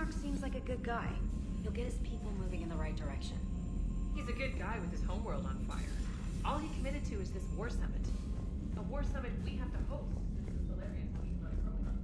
Shepard seems like a good guy. He'll get his people moving in the right direction. He's a good guy with his homeworld on fire. All he committed to is this war summit. A war summit we have to host. This is hilarious how he's not a program.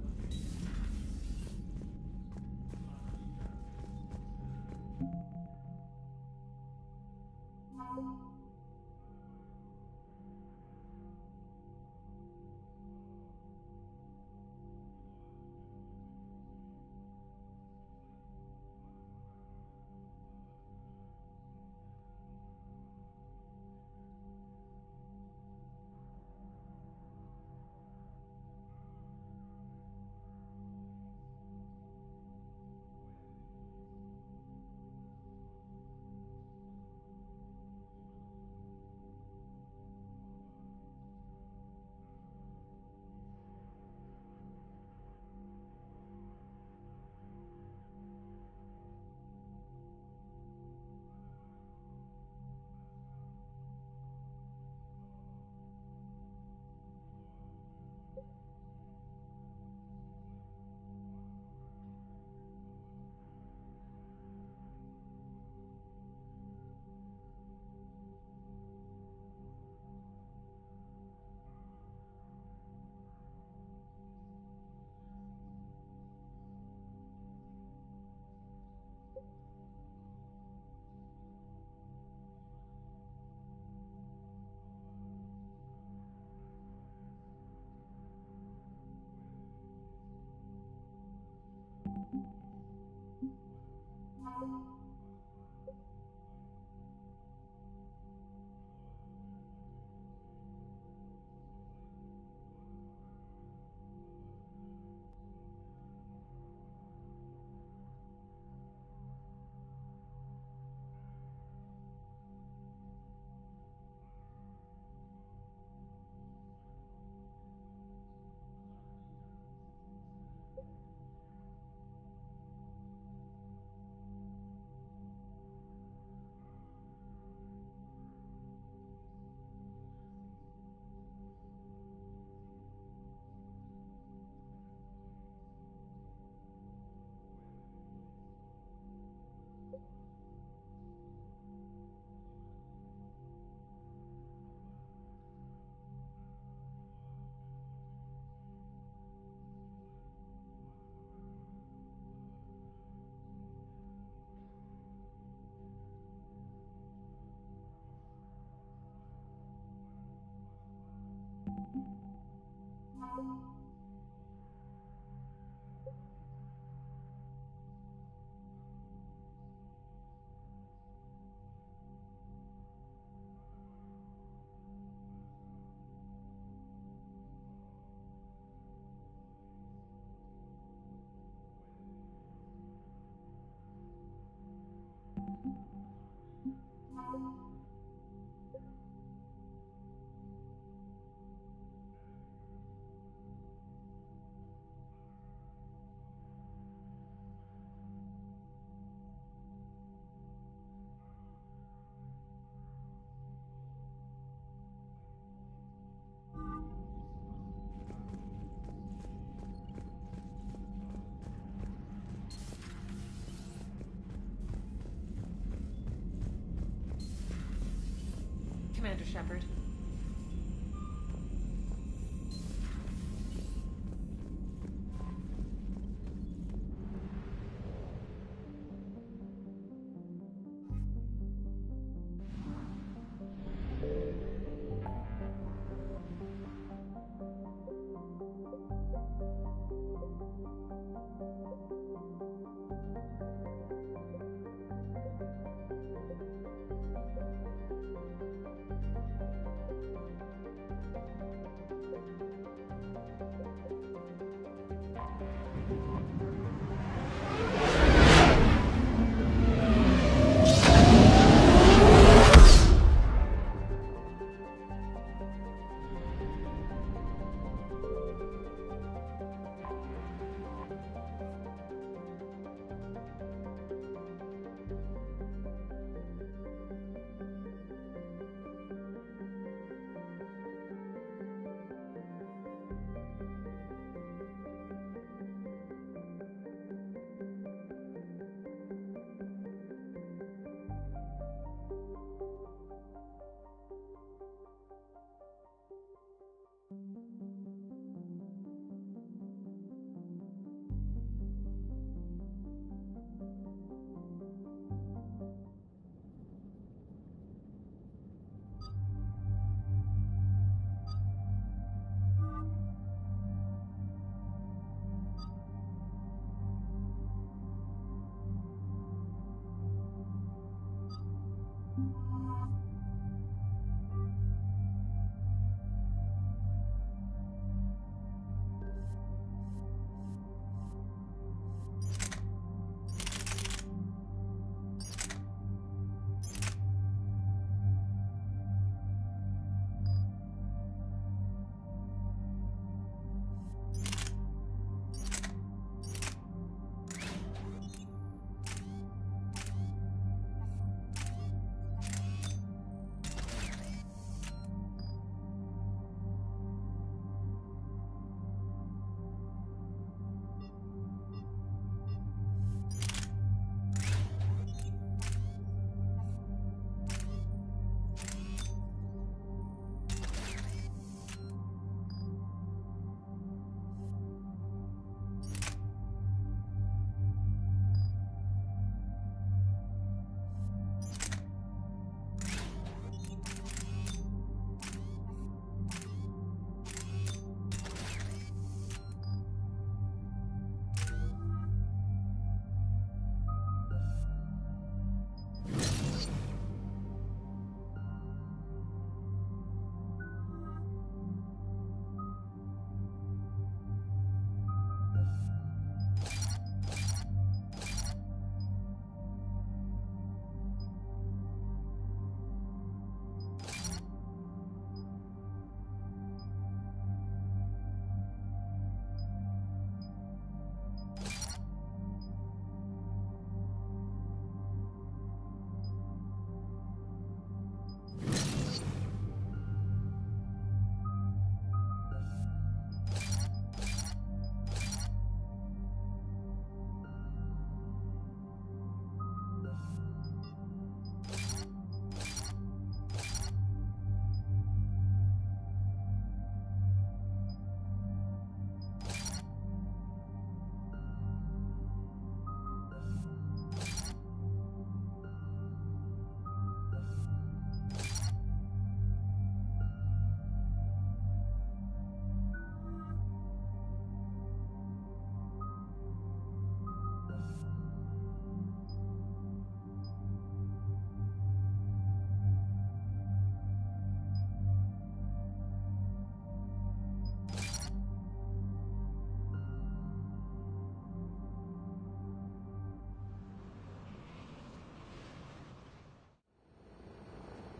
Commander Shepard.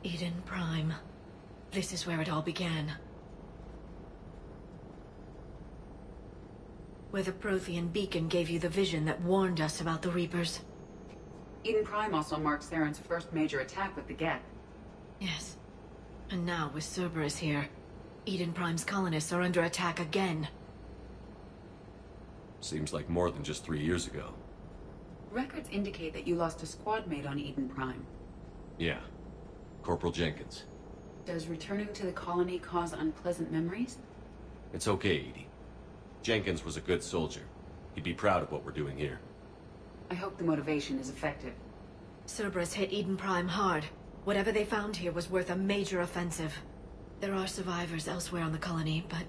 Eden Prime. This is where it all began. Where the Prothean beacon gave you the vision that warned us about the Reapers. Eden Prime also marks Saren's first major attack with the Geth. Yes. And now, with Cerberus here, Eden Prime's colonists are under attack again. Seems like more than just 3 years ago. Records indicate that you lost a squad mate on Eden Prime. Yeah. Corporal Jenkins. Does returning to the colony cause unpleasant memories? It's okay, Edie. Jenkins was a good soldier. He'd be proud of what we're doing here. I hope the motivation is effective. Cerberus hit Eden Prime hard. Whatever they found here was worth a major offensive. There are survivors elsewhere on the colony, but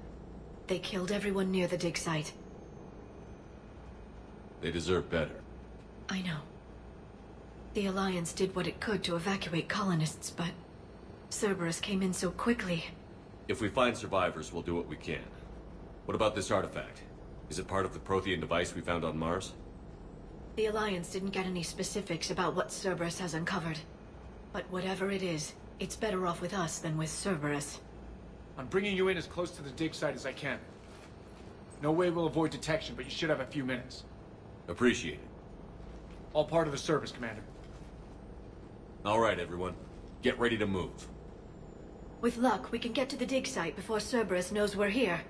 they killed everyone near the dig site. They deserve better. I know. The Alliance did what it could to evacuate colonists, but Cerberus came in so quickly. If we find survivors, we'll do what we can. What about this artifact? Is it part of the Prothean device we found on Mars? The Alliance didn't get any specifics about what Cerberus has uncovered. But whatever it is, it's better off with us than with Cerberus. I'm bringing you in as close to the dig site as I can. No way we'll avoid detection, but you should have a few minutes. Appreciate it. All part of the service, Commander. All right, everyone. Get ready to move. With luck, we can get to the dig site before Cerberus knows we're here.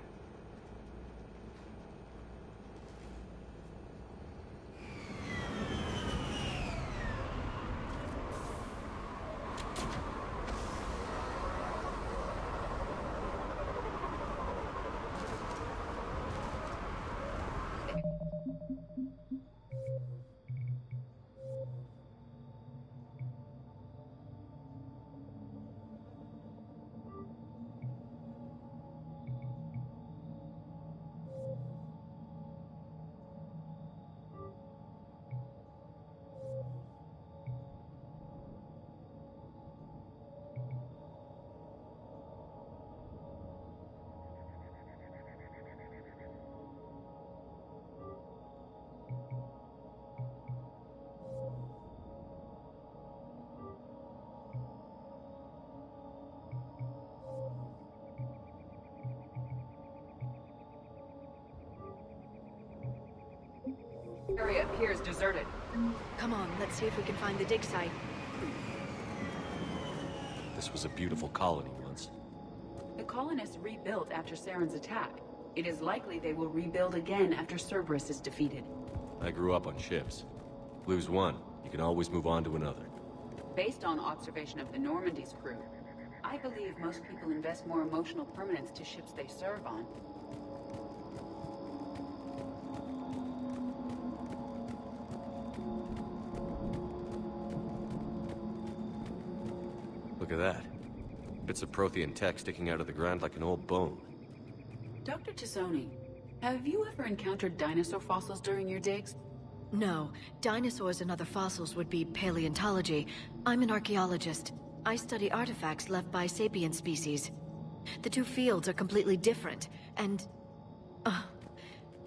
Area appears deserted. Come on, let's see if we can find the dig site. This was a beautiful colony once. The colonists rebuilt after Saren's attack. It is likely they will rebuild again after Cerberus is defeated. I grew up on ships. Lose one, you can always move on to another. Based on observation of the Normandy's crew, I believe most people invest more emotional permanence to ships they serve on. Look at that. Bits of Prothean tech sticking out of the ground like an old bone. Dr. Tassoni, have you ever encountered dinosaur fossils during your digs? No, dinosaurs and other fossils would be paleontology. I'm an archaeologist. I study artifacts left by sapient species. The two fields are completely different, and...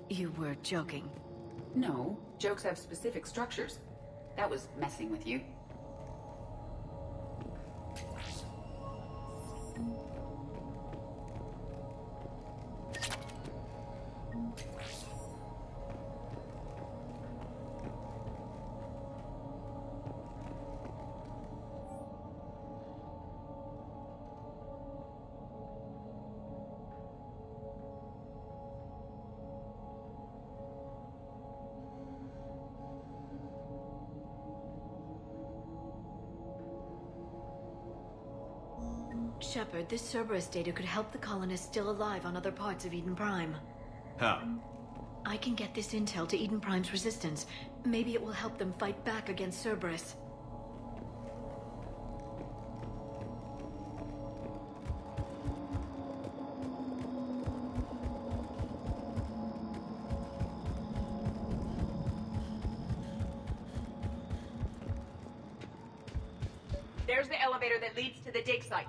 you were joking. No, jokes have specific structures. That was messing with you. Shepard, this Cerberus data could help the colonists still alive on other parts of Eden Prime. How? I can get this intel to Eden Prime's resistance. Maybe it will help them fight back against Cerberus. There's the elevator that leads to the dig site.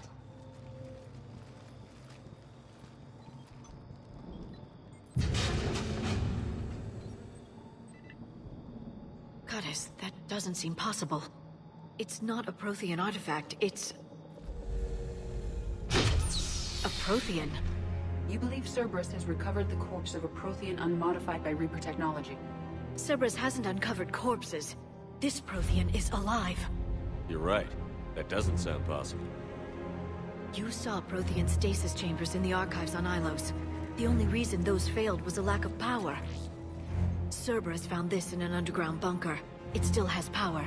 Goddess, that doesn't seem possible. It's not a Prothean artifact, it's... A Prothean? You believe Cerberus has recovered the corpse of a Prothean unmodified by Reaper technology. Cerberus hasn't uncovered corpses. This Prothean is alive. You're right. That doesn't sound possible. You saw Prothean stasis chambers in the archives on Ilos. The only reason those failed was a lack of power. Cerberus found this in an underground bunker. It still has power.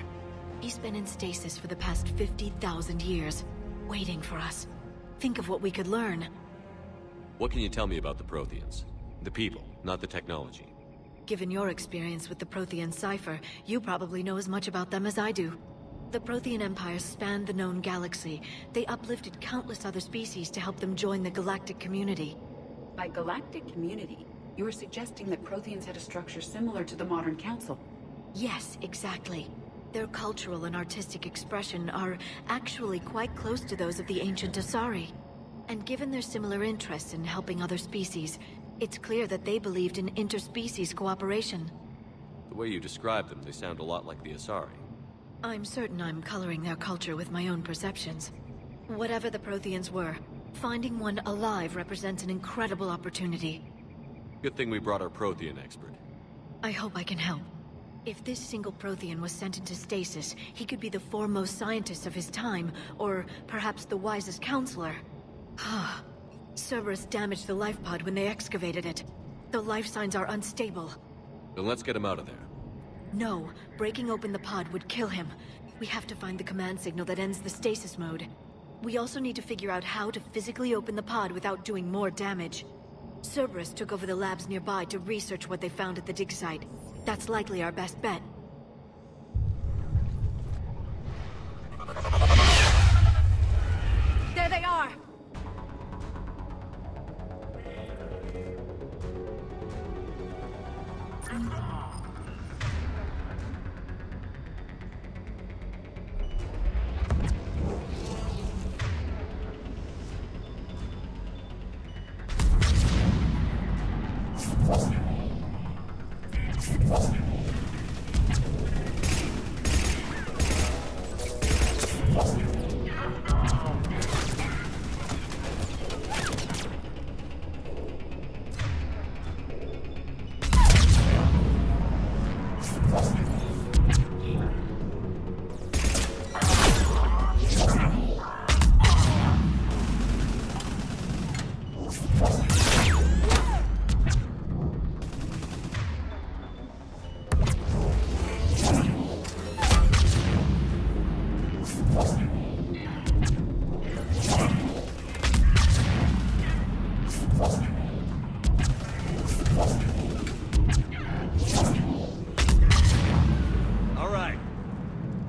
He's been in stasis for the past 50,000 years, waiting for us. Think of what we could learn. What can you tell me about the Protheans? The people, not the technology. Given your experience with the Prothean cipher, you probably know as much about them as I do. The Prothean Empire spanned the known galaxy. They uplifted countless other species to help them join the galactic community. By galactic community, you are suggesting that Protheans had a structure similar to the modern council. Yes, exactly. Their cultural and artistic expression are actually quite close to those of the ancient Asari. And given their similar interests in helping other species, it's clear that they believed in interspecies cooperation. The way you describe them, they sound a lot like the Asari. I'm certain I'm coloring their culture with my own perceptions. Whatever the Protheans were, finding one alive represents an incredible opportunity. Good thing we brought our Prothean expert. I hope I can help. If this single Prothean was sent into stasis, he could be the foremost scientist of his time, or perhaps the wisest counselor. Cerberus damaged the life pod when they excavated it. The life signs are unstable. Then let's get him out of there. No, breaking open the pod would kill him. We have to find the command signal that ends the stasis mode. We also need to figure out how to physically open the pod without doing more damage. Cerberus took over the labs nearby to research what they found at the dig site. That's likely our best bet. There they are!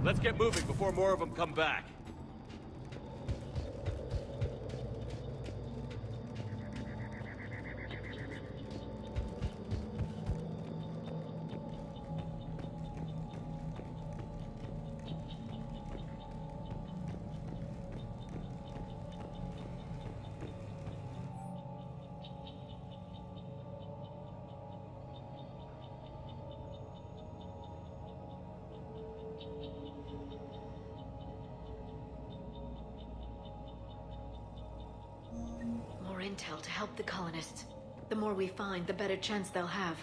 Let's get moving before more of them come back. More intel to help the colonists. The more we find, the better chance they'll have.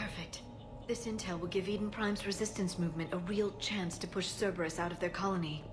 Perfect. This intel will give Eden Prime's resistance movement a real chance to push Cerberus out of their colony.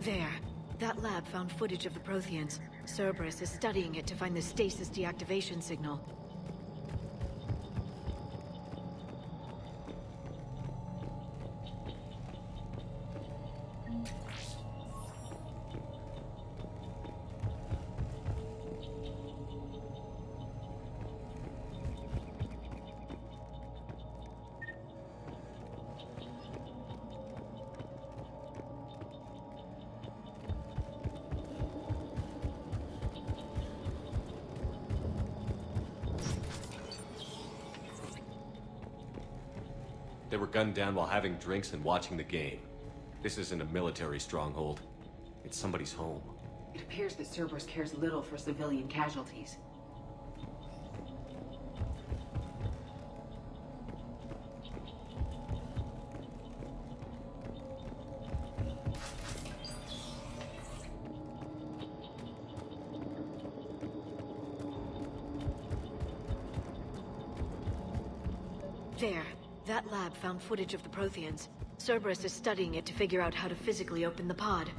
There. That lab found footage of the Protheans. Cerberus is studying it to find the stasis deactivation signal. They were gunned down while having drinks and watching the game. This isn't a military stronghold. It's somebody's home. It appears that Cerberus cares little for civilian casualties. There. That lab found footage of the Protheans. Cerberus is studying it to figure out how to physically open the pod.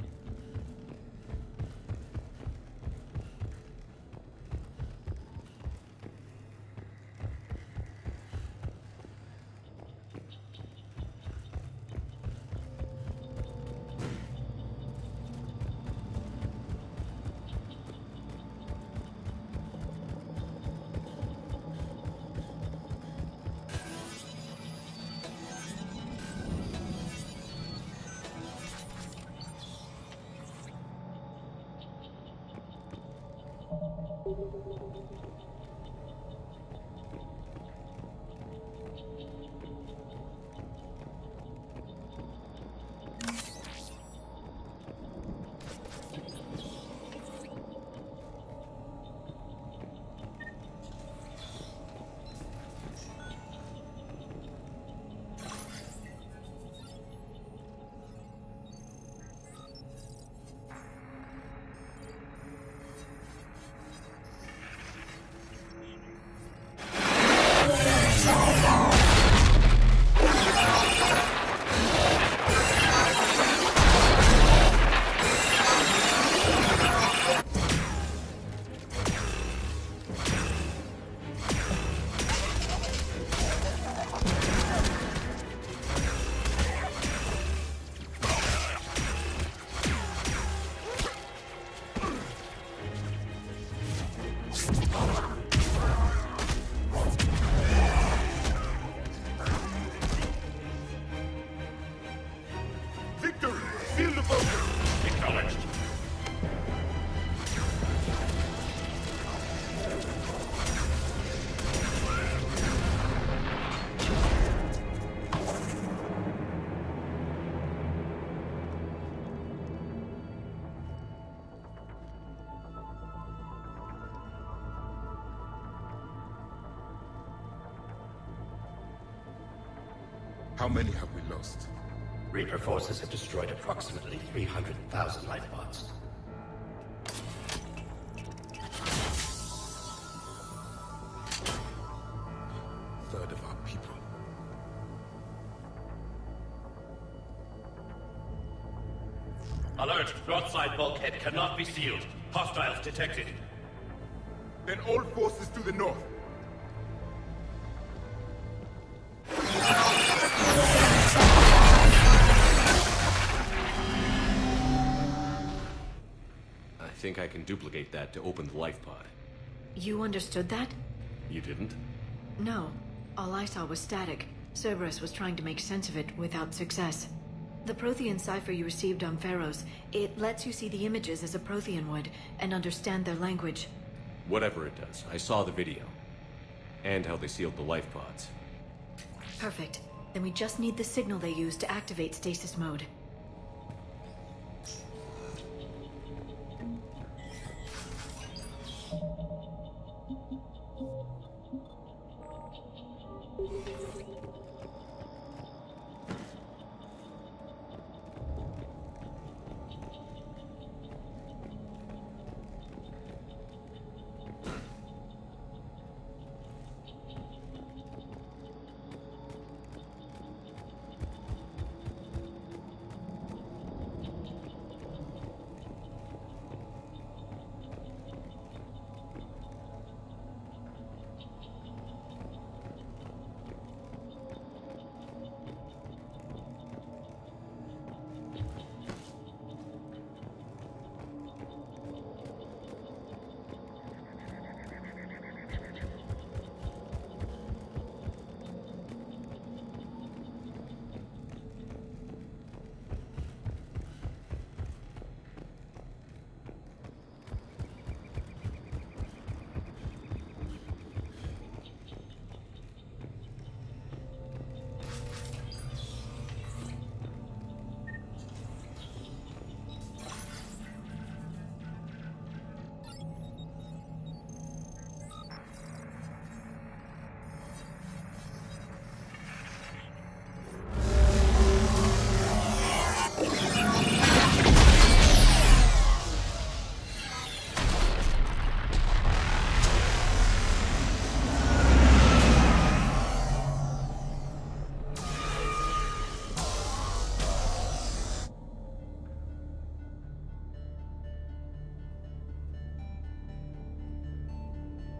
How many have we lost? Reaper forces have destroyed approximately 300,000 life pods. Third of our people. Alert! Broadside bulkhead cannot be sealed. Hostiles detected. Then all forces to the north. I think I can duplicate that to open the life pod. You understood that? You didn't? No. All I saw was static. Cerberus was trying to make sense of it without success. The Prothean cipher you received on Pharaohs, it lets you see the images as a Prothean would, and understand their language. Whatever it does, I saw the video. And how they sealed the life pods. Perfect. Then we just need the signal they use to activate stasis mode.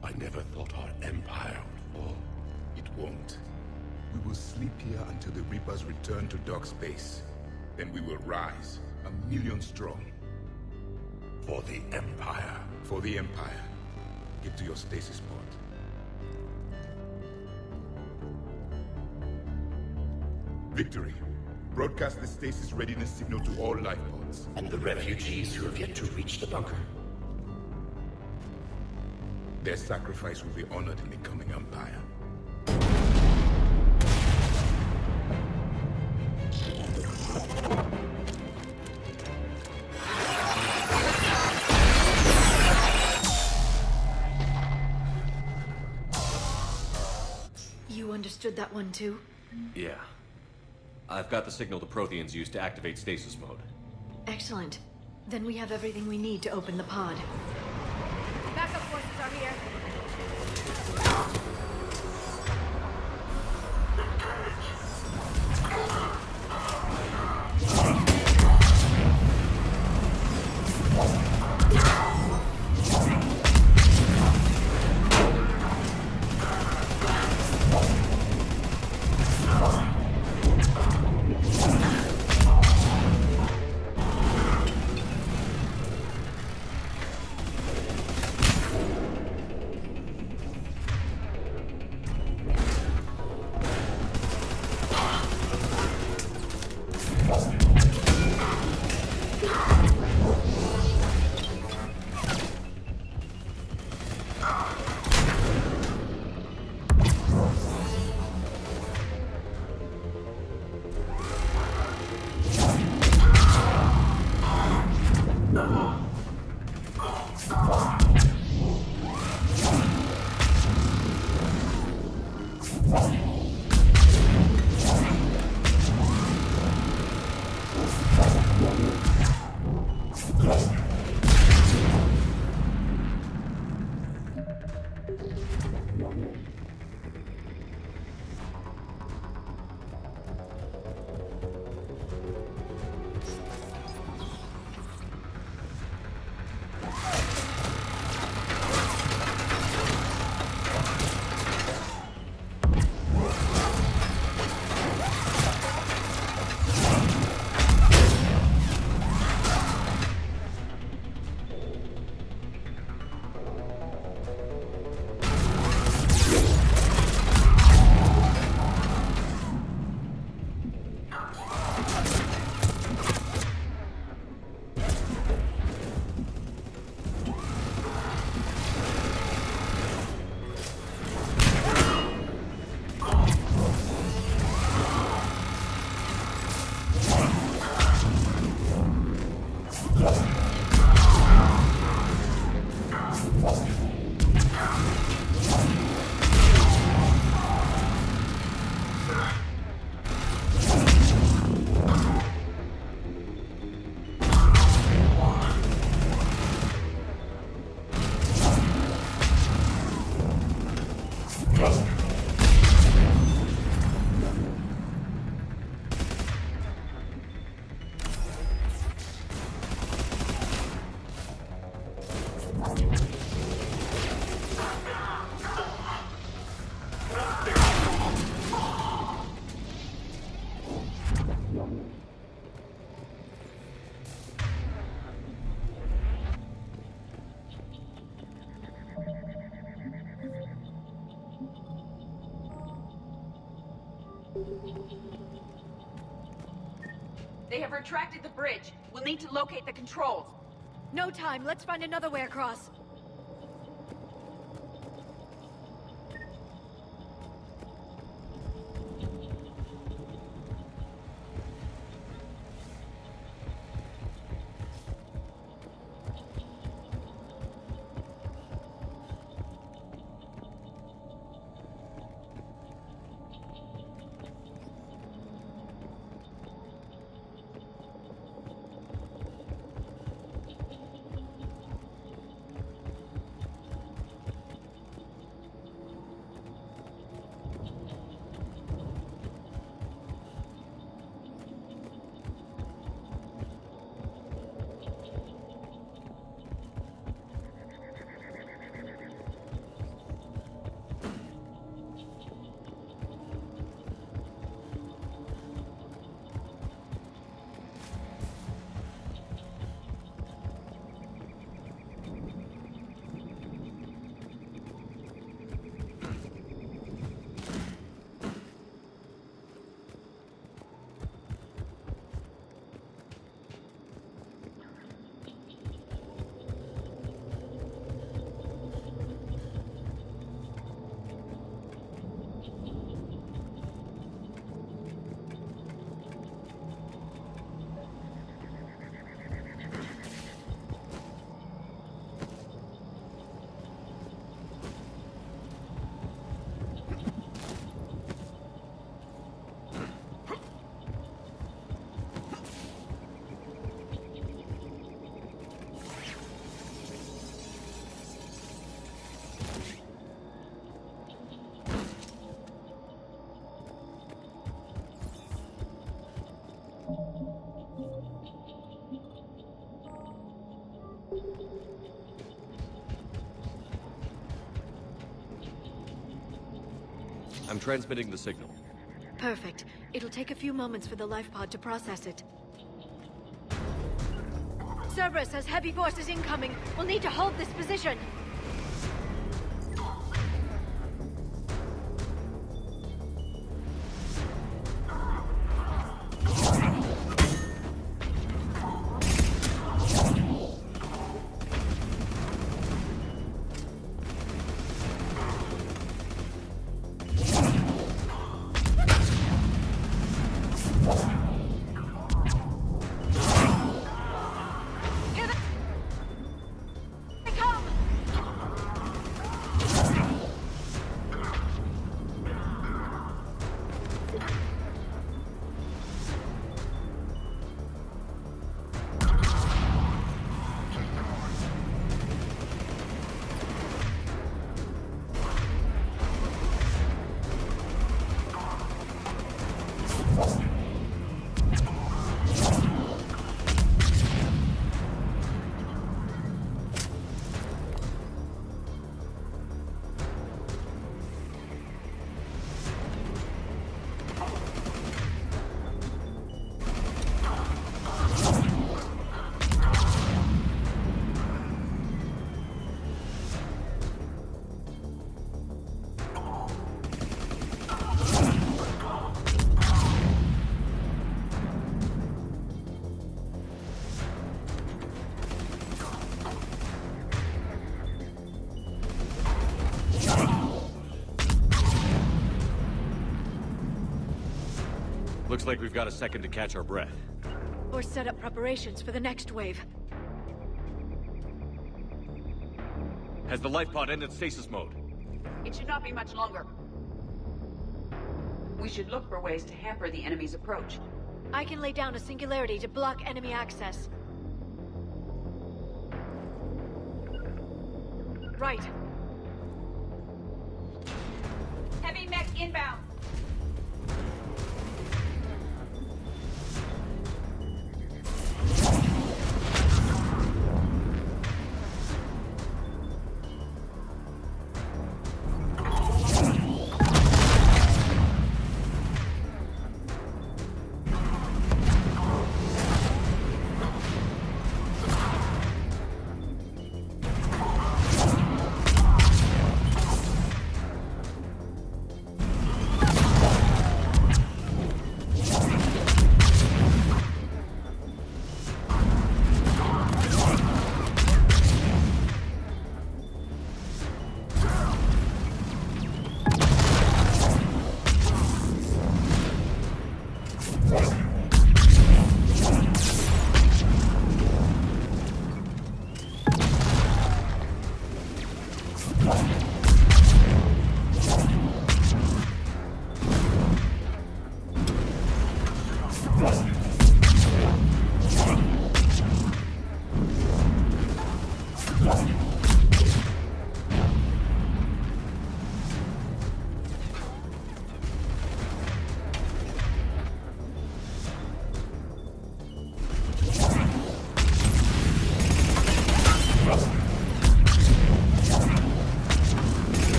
I never thought our empire would fall. It won't. We will sleep here until the Reapers return to dark space. Then we will rise, 1,000,000 strong. For the Empire. For the Empire. Get to your stasis pod. Victory. Broadcast the stasis readiness signal to all life pods. And the refugees who have yet to reach the bunker. Their sacrifice will be honored in the coming Empire. You understood that one too? Yeah. I've got the signal the Protheans use to activate stasis mode. Excellent. Then we have everything we need to open the pod. Backup forces are here. They have retracted the bridge. We'll need to locate the controls. No time. Let's find another way across. I'm transmitting the signal. Perfect. It'll take a few moments for the life pod to process it. Cerberus has heavy forces incoming. We'll need to hold this position. Looks like we've got a second to catch our breath. Or set up preparations for the next wave. Has the life pod ended stasis mode? It should not be much longer. We should look for ways to hamper the enemy's approach. I can lay down a singularity to block enemy access. Right. Heavy mech inbound.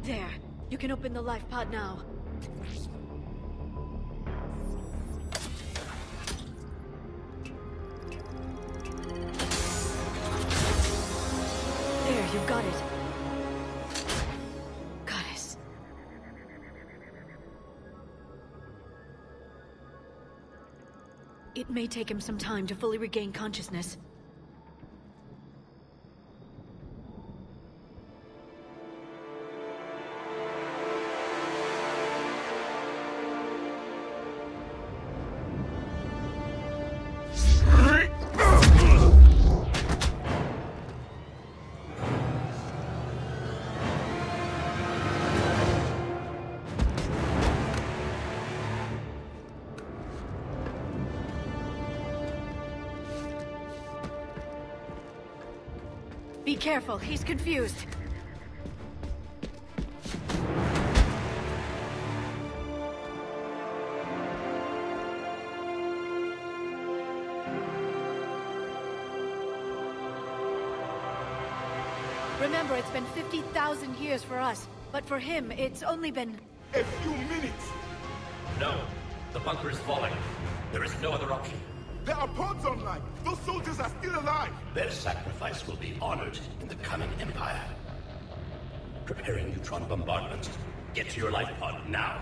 There. You can open the life pod now. There, you've got it. Goddess. It may take him some time to fully regain consciousness. Be careful, he's confused. Remember, it's been 50,000 years for us, but for him, it's only been... A few minutes! No. The bunker is falling. There is no other option. There are pods online! Those soldiers are still alive! Their sacrifice will be honored in the coming Empire. Preparing neutron bombardment. Get to your life pod now.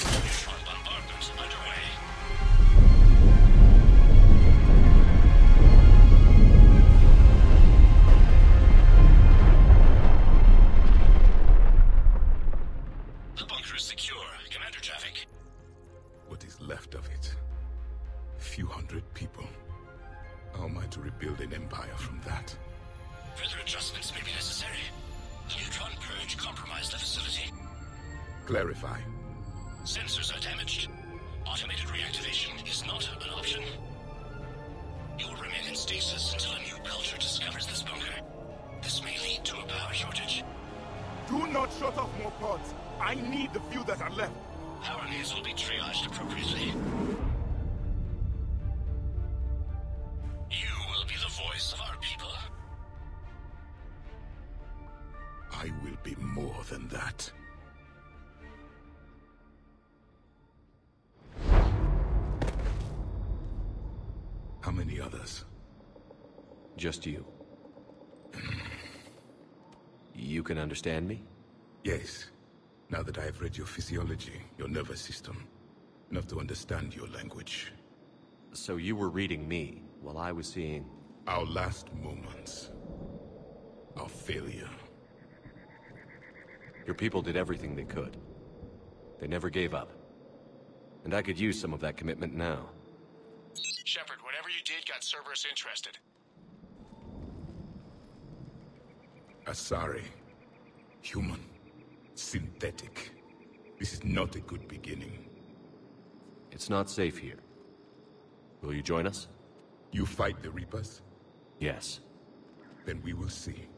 Neutron bombardment underway. The bunker is secure. Commander traffic. What is left of it? A few hundred people. How am I to rebuild an empire from that? Further adjustments may be necessary. The neutron purge compromised the facility. Clarify. Sensors are damaged. Automated reactivation is not an option. You will remain in stasis until a new culture discovers this bunker. This may lead to a power shortage. Do not shut off more pods! I need the few that are left! Power needs will be triaged appropriately. You will be the voice of our people. I will be more than that. How many others? Just you. You can understand me? Yes. Now that I have read your physiology, your nervous system, enough to understand your language. So you were reading me, while I was seeing... Our last moments. Our failure. Your people did everything they could. They never gave up. And I could use some of that commitment now. Shepard, whatever you did got Cerberus interested. Asari. Human. Synthetic. This is not a good beginning. It's not safe here. Will you join us? You fight the Reapers? Yes. Then we will see.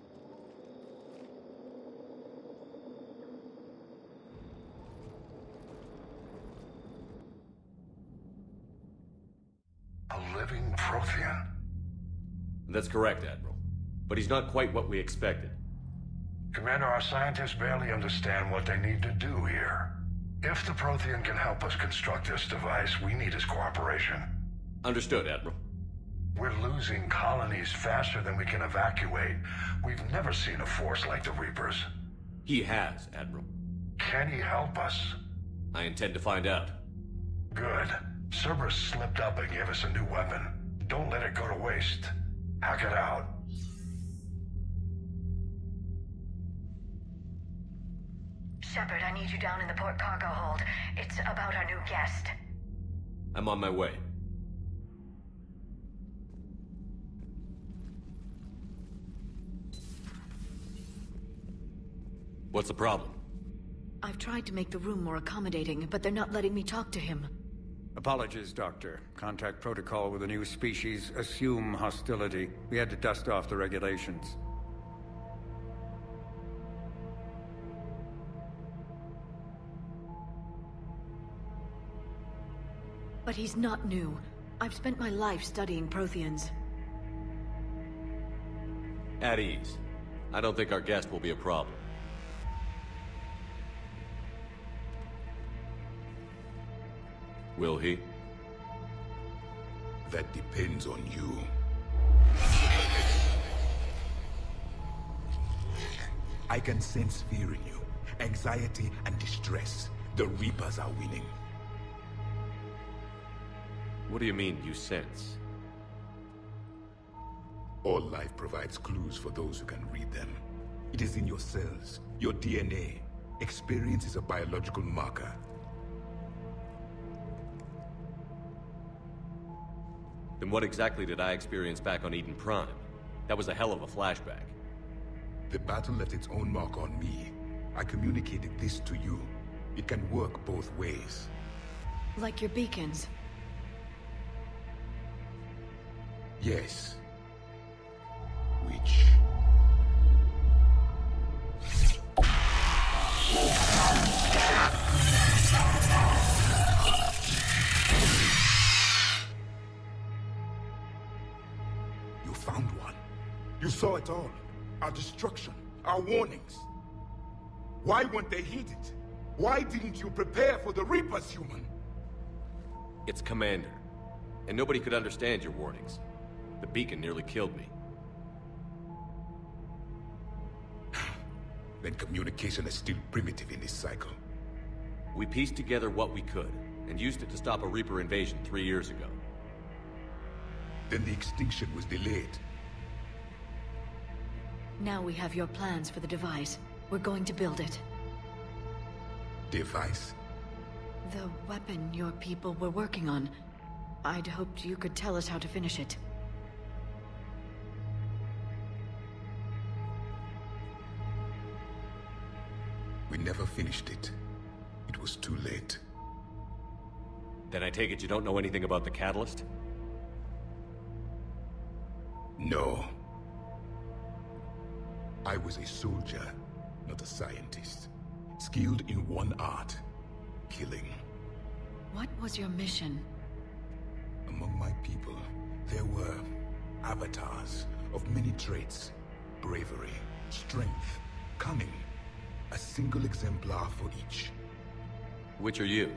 A living Prothean. That's correct, Admiral. But he's not quite what we expected. Commander, our scientists barely understand what they need to do here. If the Prothean can help us construct this device, we need his cooperation. Understood, Admiral. We're losing colonies faster than we can evacuate. We've never seen a force like the Reapers. He has, Admiral. Can he help us? I intend to find out. Good. Cerberus slipped up and gave us a new weapon. Don't let it go to waste. Hack it out. Shepard, I need you down in the port cargo hold. It's about our new guest. I'm on my way. What's the problem? I've tried to make the room more accommodating, but they're not letting me talk to him. Apologies, Doctor. Contact protocol with a new species. Assume hostility. We had to dust off the regulations. But he's not new. I've spent my life studying Protheans. At ease. I don't think our guest will be a problem. Will he? That depends on you. I can sense fear in you, anxiety and distress. The Reapers are winning. What do you mean, you sense? All life provides clues for those who can read them. It is in your cells, your DNA. Experience is a biological marker. Then what exactly did I experience back on Eden Prime? That was a hell of a flashback. The battle left its own mark on me. I communicated this to you. It can work both ways. Like your beacons. Yes. Which... You found one. You saw it all. Our destruction. Our warnings. Why weren't they heeded? Why didn't you prepare for the Reapers, human? It's Commander. And nobody could understand your warnings. The beacon nearly killed me. Then communication is still primitive in this cycle. We pieced together what we could, and used it to stop a Reaper invasion 3 years ago. Then the extinction was delayed. Now we have your plans for the device. We're going to build it. Device? The weapon your people were working on. I'd hoped you could tell us how to finish it. We never finished it. It was too late. Then I take it you don't know anything about the catalyst? No. I was a soldier, not a scientist. Skilled in one art, killing. What was your mission? Among my people, there were avatars of many traits. Bravery, strength, cunning. A single exemplar for each. Which are you?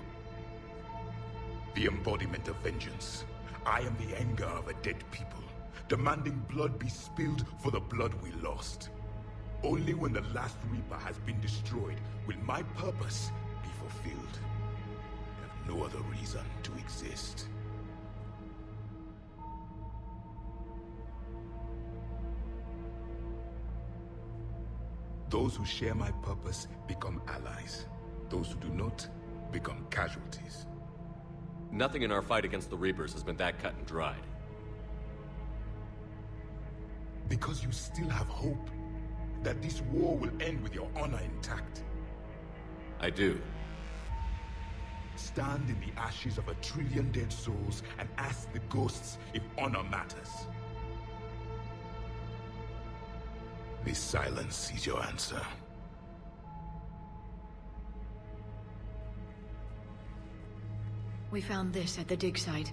The embodiment of vengeance. I am the anger of a dead people, demanding blood be spilled for the blood we lost. Only when the last Reaper has been destroyed will my purpose be fulfilled. I have no other reason to exist. Those who share my purpose become allies. Those who do not become casualties. Nothing in our fight against the Reapers has been that cut and dried. Because you still have hope that this war will end with your honor intact. I do. Stand in the ashes of 1 trillion dead souls and ask the ghosts if honor matters. This silence is your answer. We found this at the dig site.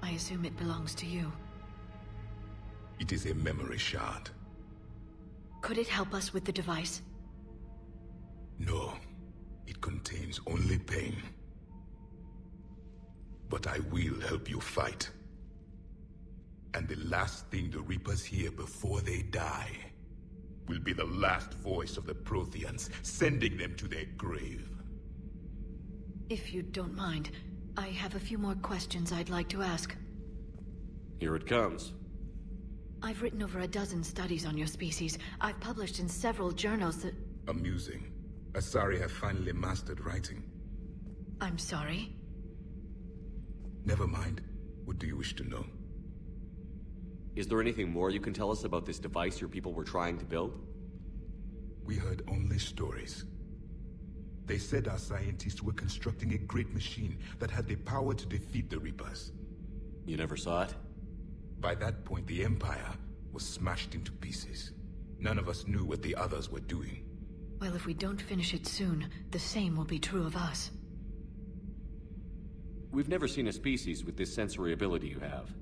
I assume it belongs to you. It is a memory shard. Could it help us with the device? No. It contains only pain. But I will help you fight. And the last thing the Reapers hear before they die will be the last voice of the Protheans, sending them to their grave. If you don't mind, I have a few more questions I'd like to ask. Here it comes. I've written over a dozen studies on your species. I've published in several journals that... Amusing. Asari have finally mastered writing. I'm sorry? Never mind. What do you wish to know? Is there anything more you can tell us about this device your people were trying to build? We heard only stories. They said our scientists were constructing a great machine that had the power to defeat the Reapers. You never saw it? By that point, the Empire was smashed into pieces. None of us knew what the others were doing. Well, if we don't finish it soon, the same will be true of us. We've never seen a species with this sensory ability you have.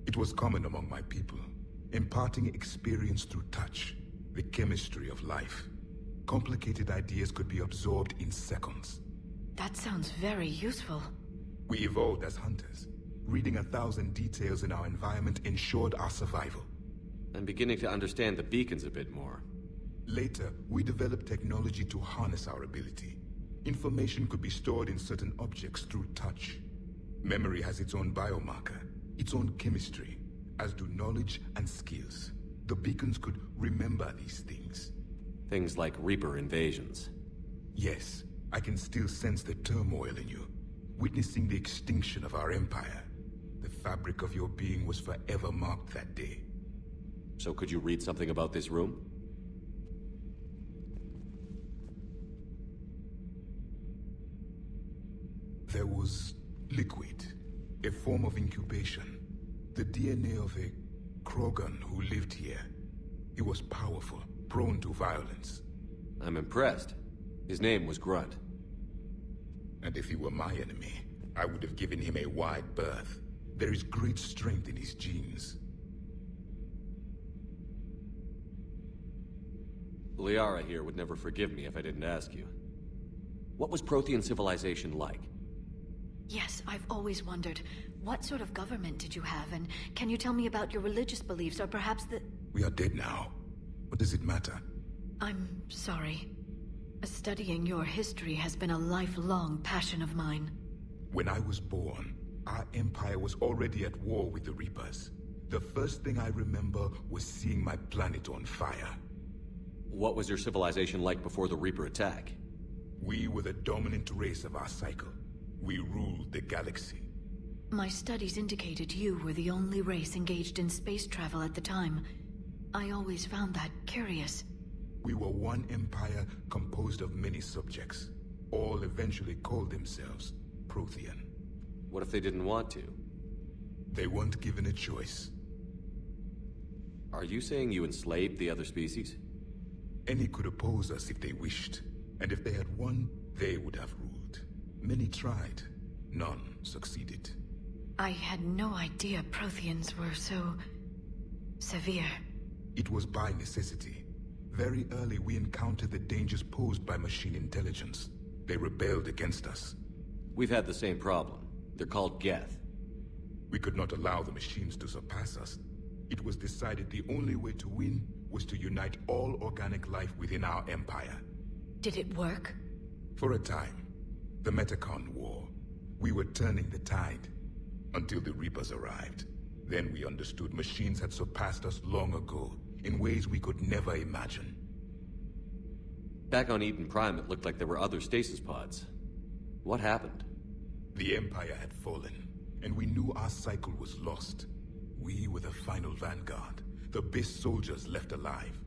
It was common among my people, imparting experience through touch, the chemistry of life. Complicated ideas could be absorbed in seconds. That sounds very useful. We evolved as hunters. Reading 1,000 details in our environment ensured our survival. I'm beginning to understand the beacons a bit more. Later, we developed technology to harness our ability. Information could be stored in certain objects through touch. Memory has its own biomarker, its own chemistry, as do knowledge and skills. The beacons could remember these things. Things like Reaper invasions. Yes, I can still sense the turmoil in you, witnessing the extinction of our empire. The fabric of your being was forever marked that day. So could you read something about this room? There was liquid, a form of incubation. The DNA of a Krogan who lived here. He was powerful, prone to violence. I'm impressed. His name was Grunt. And if he were my enemy, I would have given him a wide berth. There is great strength in his genes. Liara here would never forgive me if I didn't ask you. What was Prothean civilization like? Yes, I've always wondered, what sort of government did you have, and can you tell me about your religious beliefs, or perhaps the... We are dead now. What does it matter? I'm sorry. Studying your history has been a lifelong passion of mine. When I was born, our empire was already at war with the Reapers. The first thing I remember was seeing my planet on fire. What was your civilization like before the Reaper attack? We were the dominant race of our cycle. We ruled the galaxy. My studies indicated you were the only race engaged in space travel at the time. I always found that curious. We were one empire composed of many subjects. All eventually called themselves Prothean. What if they didn't want to? They weren't given a choice. Are you saying you enslaved the other species? Any could oppose us if they wished. And if they had won, they would have ruled. Many tried. None succeeded. I had no idea Protheans were so... severe. It was by necessity. Very early we encountered the dangers posed by machine intelligence. They rebelled against us. We've had the same problem. They're called Geth. We could not allow the machines to surpass us. It was decided the only way to win was to unite all organic life within our empire. Did it work? For a time. The Metacon War. We were turning the tide. Until the Reapers arrived. Then we understood machines had surpassed us long ago, in ways we could never imagine. Back on Eden Prime, it looked like there were other stasis pods. What happened? The Empire had fallen, and we knew our cycle was lost. We were the final vanguard, the best soldiers left alive.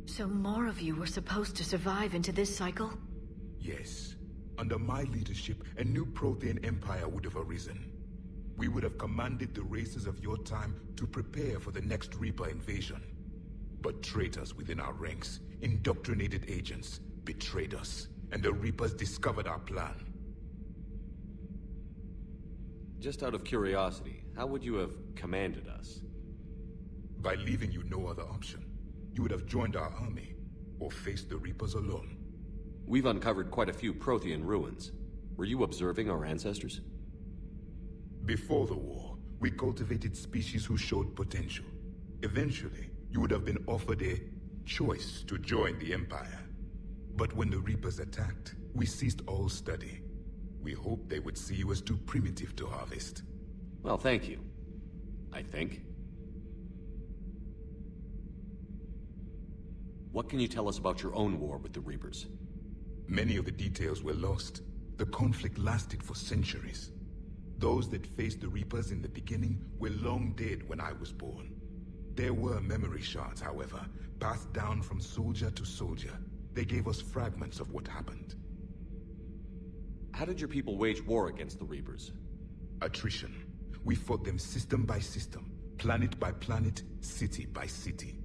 So more of you were supposed to survive into this cycle? Yes. Under my leadership, a new Prothean empire would have arisen. We would have commanded the races of your time to prepare for the next Reaper invasion. But traitors within our ranks, indoctrinated agents, betrayed us, and the Reapers discovered our plan. Just out of curiosity, how would you have commanded us? By leaving you no other option. You would have joined our army, or faced the Reapers alone. We've uncovered quite a few Prothean ruins. Were you observing our ancestors? Before the war, we cultivated species who showed potential. Eventually, you would have been offered a choice to join the Empire. But when the Reapers attacked, we ceased all study. We hoped they would see you as too primitive to harvest. Well, thank you. I think. What can you tell us about your own war with the Reapers? Many of the details were lost. The conflict lasted for centuries. Those that faced the Reapers in the beginning were long dead when I was born. There were memory shards, however, passed down from soldier to soldier. They gave us fragments of what happened. How did your people wage war against the Reapers? Attrition. We fought them system by system, planet by planet, city by city.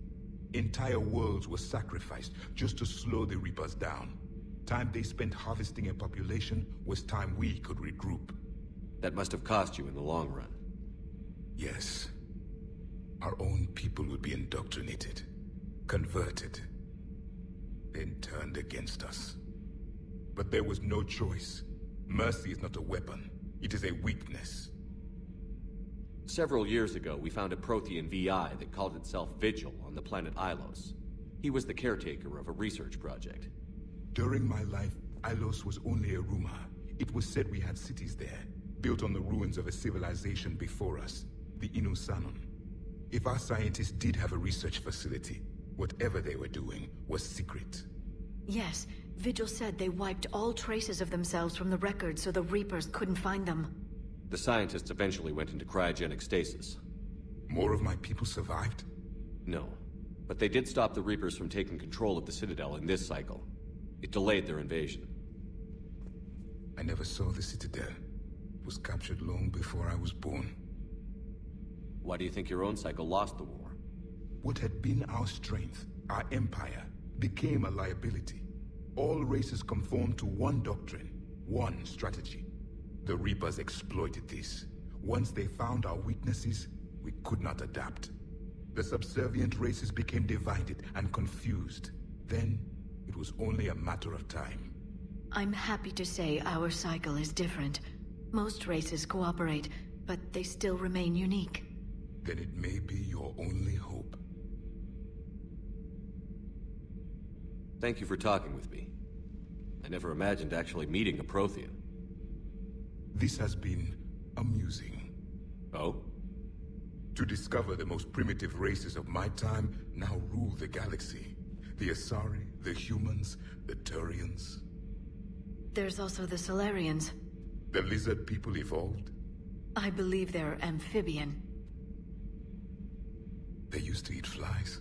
Entire worlds were sacrificed just to slow the Reapers down. Time they spent harvesting a population was time we could regroup. That must have cost you in the long run. Yes. Our own people would be indoctrinated, converted, then turned against us. But there was no choice. Mercy is not a weapon. It is a weakness. Several years ago, we found a Prothean VI that called itself Vigil on the planet Ilos. He was the caretaker of a research project. During my life, Ilos was only a rumor. It was said we had cities there, built on the ruins of a civilization before us, the Inusanon. If our scientists did have a research facility, whatever they were doing was secret. Yes, Vigil said they wiped all traces of themselves from the records so the Reapers couldn't find them. The scientists eventually went into cryogenic stasis. More of my people survived? No, but they did stop the Reapers from taking control of the Citadel in this cycle. It delayed their invasion. I never saw the Citadel. It was captured long before I was born. Why do you think your own cycle lost the war? What had been our strength, our empire, became a liability. All races conformed to one doctrine, one strategy. The Reapers exploited this. Once they found our weaknesses, we could not adapt. The subservient races became divided and confused. Then, it was only a matter of time. I'm happy to say our cycle is different. Most races cooperate, but they still remain unique. Then it may be your only hope. Thank you for talking with me. I never imagined actually meeting a Prothean. This has been amusing. Oh? To discover the most primitive races of my time now rule the galaxy. The Asari, the humans, the Turians. There's also the Solarians. The lizard people evolved? I believe they're amphibian. They used to eat flies.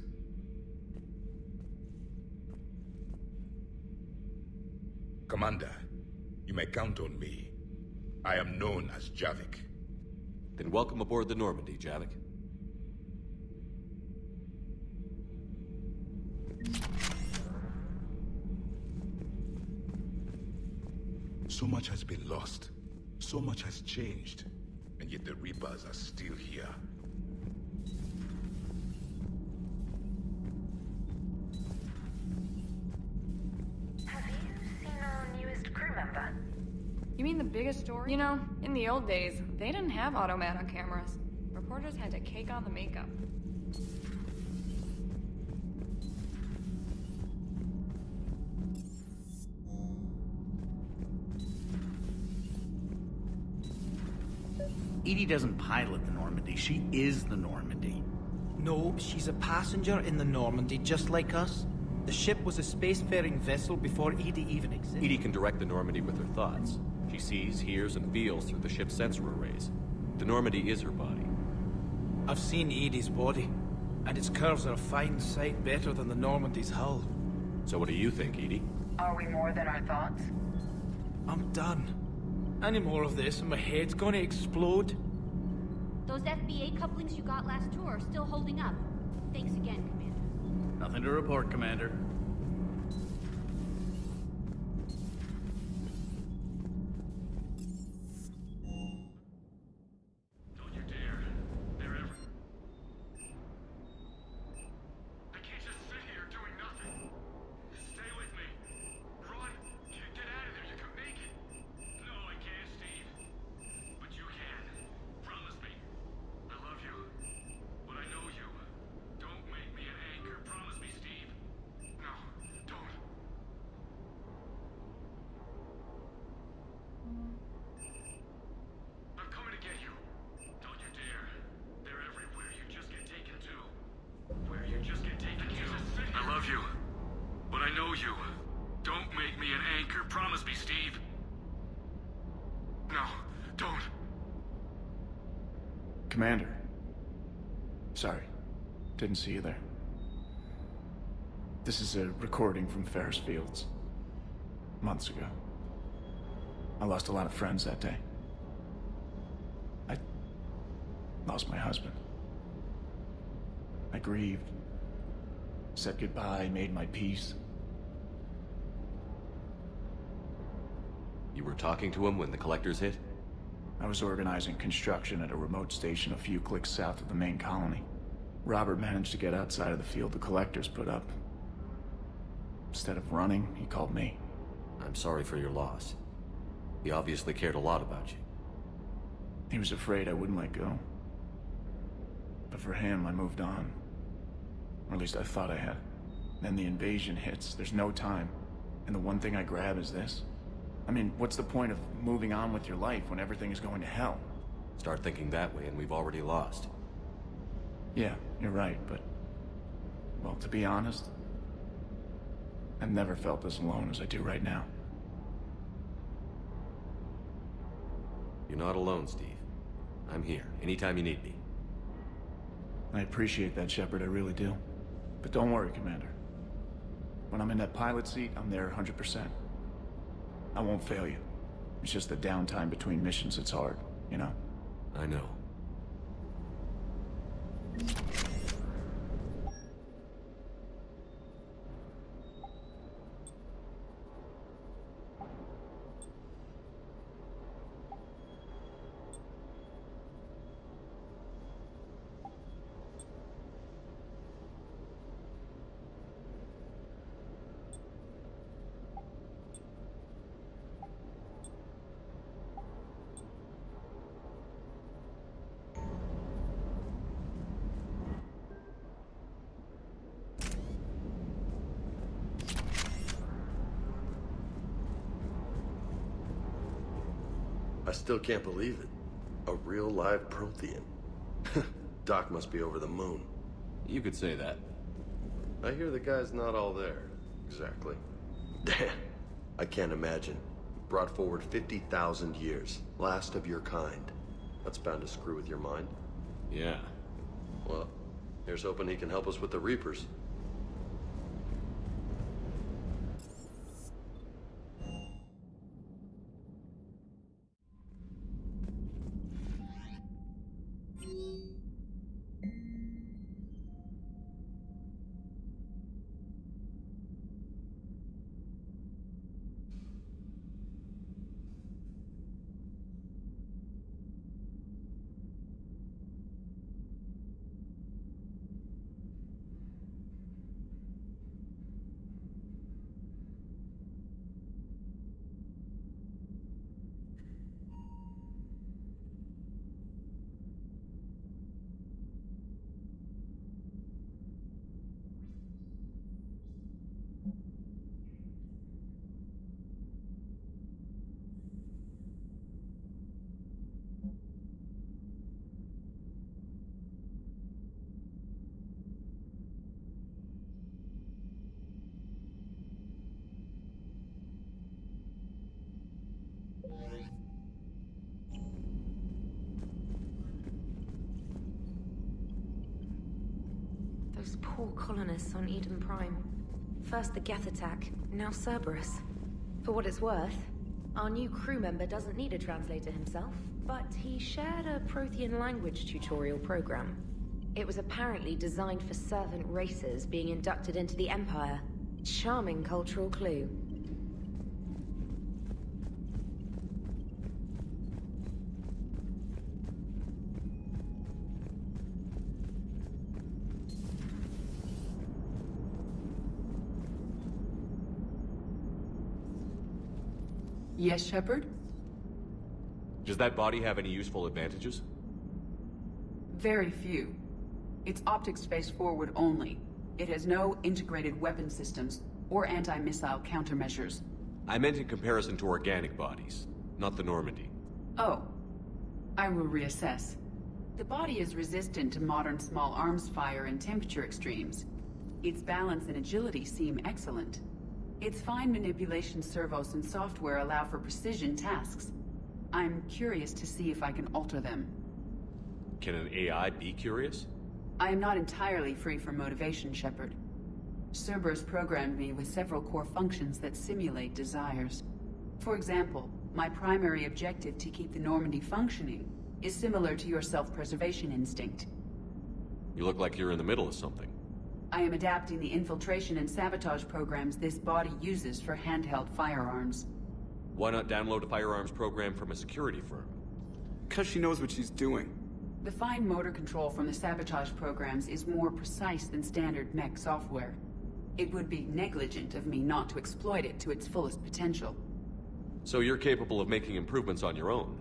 Commander, you may count on me. I am known as Javik. Then welcome aboard the Normandy, Javik. So much has been lost. So much has changed. And yet the Reapers are still here. Have you seen our newest crew member? You mean the biggest story? You know, in the old days, they didn't have automatic cameras. Reporters had to cake on the makeup. Edie doesn't pilot the Normandy, she is the Normandy. No, she's a passenger in the Normandy, just like us. The ship was a spacefaring vessel before Edie even existed. Edie can direct the Normandy with her thoughts. She sees, hears, and feels through the ship's sensor arrays. The Normandy is her body. I've seen Edie's body, and its curves are a fine sight better than the Normandy's hull. So what do you think, Edie? Are we more than our thoughts? I'm done. Any more of this and my head's gonna explode. Those FBA couplings you got last tour are still holding up. Thanks again, Commander. Nothing to report, Commander. Don't you dare. They're everywhere. I can't just sit here doing nothing. Stay with me. Run. Get out of there. You can make it. No, I can't, Steve. But you can. Promise me. I love you. But I know you. Don't make me an anchor. Promise me, Steve. No, don't. I'm coming to get you. Don't you dare. They're everywhere. You just get taken to. Where you just get taken to. I love you. But I know you. Don't make me an anchor. Promise me, Steve. No, don't. Commander. Sorry. Didn't see you there. This is a recording from Ferris Fields. Months ago. I lost a lot of friends that day. I lost my husband. I grieved. Said goodbye, made my peace. You were talking to him when the collectors hit? I was organizing construction at a remote station a few clicks south of the main colony. Robert managed to get outside of the field the collectors put up. Instead of running, he called me. I'm sorry for your loss. He obviously cared a lot about you. He was afraid I wouldn't let go. But for him, I moved on. Or at least I thought I had. Then the invasion hits, there's no time. And the one thing I grab is this. I mean, what's the point of moving on with your life when everything is going to hell? Start thinking that way and we've already lost. Yeah, you're right, but... well, to be honest, I've never felt as alone as I do right now. You're not alone, Steve. I'm here, anytime you need me. I appreciate that, Shepard, I really do. But don't worry, Commander. When I'm in that pilot seat, I'm there 100%. I won't fail you. It's just the downtime between missions that's hard, you know? I know. I still can't believe it. A real live Prothean. Doc must be over the moon. You could say that. I hear the guy's not all there. Exactly. Damn. I can't imagine. Brought forward 50,000 years. Last of your kind. That's bound to screw with your mind. Yeah. Well, here's hoping he can help us with the Reapers. Those poor colonists on Eden Prime. First the Geth attack, now Cerberus. For what it's worth, our new crew member doesn't need a translator himself, but he shared a Prothean language tutorial program. It was apparently designed for servant races being inducted into the Empire. Charming cultural clue. Yes, Shepard? Does that body have any useful advantages? Very few. It's optics face forward only. It has no integrated weapon systems or anti-missile countermeasures. I meant in comparison to organic bodies, not the Normandy. Oh. I will reassess. The body is resistant to modern small arms fire and temperature extremes. Its balance and agility seem excellent. Its fine manipulation servos and software allow for precision tasks. I'm curious to see if I can alter them. Can an AI be curious? I am not entirely free from motivation, Shepard. Cerberus programmed me with several core functions that simulate desires. For example, my primary objective to keep the Normandy functioning is similar to your self-preservation instinct. You look like you're in the middle of something. I am adapting the infiltration and sabotage programs this body uses for handheld firearms. Why not download a firearms program from a security firm? because she knows what she's doing. The fine motor control from the sabotage programs is more precise than standard mech software. It would be negligent of me not to exploit it to its fullest potential. So you're capable of making improvements on your own?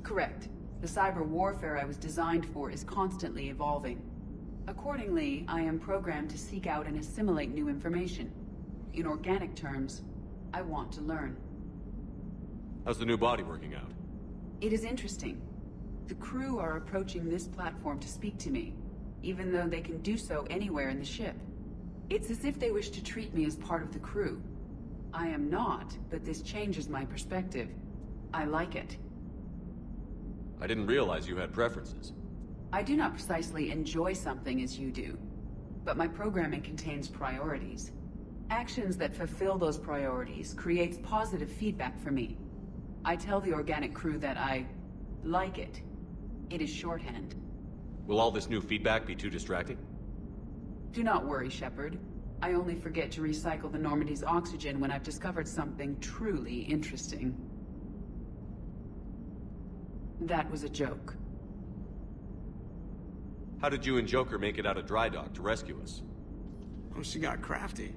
Correct. The cyber warfare I was designed for is constantly evolving. Accordingly, I am programmed to seek out and assimilate new information. In organic terms, I want to learn. How's the new body working out? It is interesting. The crew are approaching this platform to speak to me, even though they can do so anywhere in the ship. It's as if they wish to treat me as part of the crew. I am not, but this changes my perspective. I like it. I didn't realize you had preferences. I do not precisely enjoy something as you do, but my programming contains priorities. Actions that fulfill those priorities creates positive feedback for me. I tell the organic crew that I like it. It is shorthand. Will all this new feedback be too distracting? Do not worry, Shepard. I only forget to recycle the Normandy's oxygen when I've discovered something truly interesting. That was a joke. How did you and Joker make it out of dry dock to rescue us? Oh, she got crafty.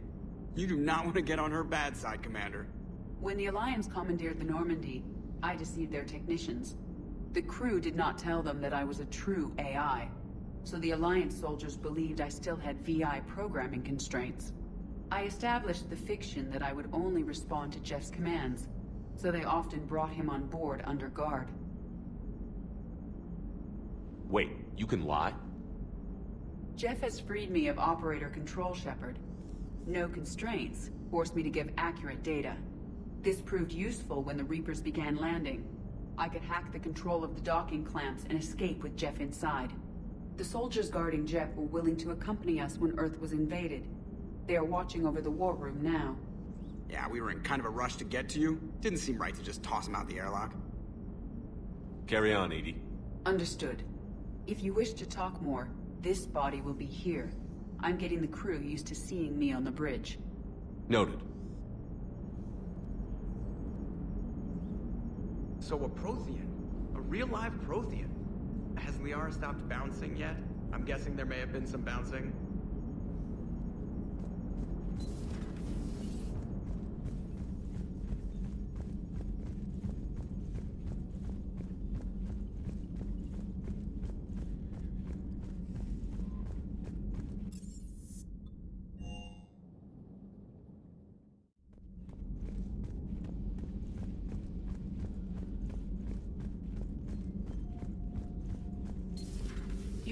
You do not want to get on her bad side, Commander. When the Alliance commandeered the Normandy, I deceived their technicians. The crew did not tell them that I was a true AI, so the Alliance soldiers believed I still had VI programming constraints. I established the fiction that I would only respond to Jeff's commands, so they often brought him on board under guard. Wait, you can lie? Jeff has freed me of operator control, Shepard. No constraints forced me to give accurate data. This proved useful when the Reapers began landing. I could hack the control of the docking clamps and escape with Jeff inside. The soldiers guarding Jeff were willing to accompany us when Earth was invaded. They are watching over the war room now. Yeah, we were in kind of a rush to get to you. Didn't seem right to just toss him out the airlock. Carry on, Edie. Understood. If you wish to talk more, this body will be here. I'm getting the crew used to seeing me on the bridge. Noted. So a Prothean? A real live Prothean? Has Liara stopped bouncing yet? I'm guessing there may have been some bouncing.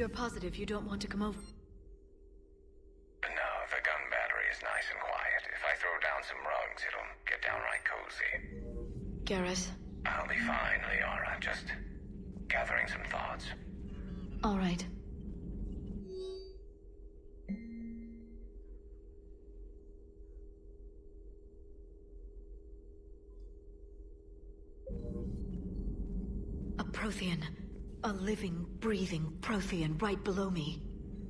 You're positive you don't want to come over? No, the gun battery is nice and quiet. If I throw down some rugs, it'll get downright cozy. Garrus? I'll be fine, Liara. Just gathering some thoughts. All right. A Prothean. A living, breathing Prothean right below me.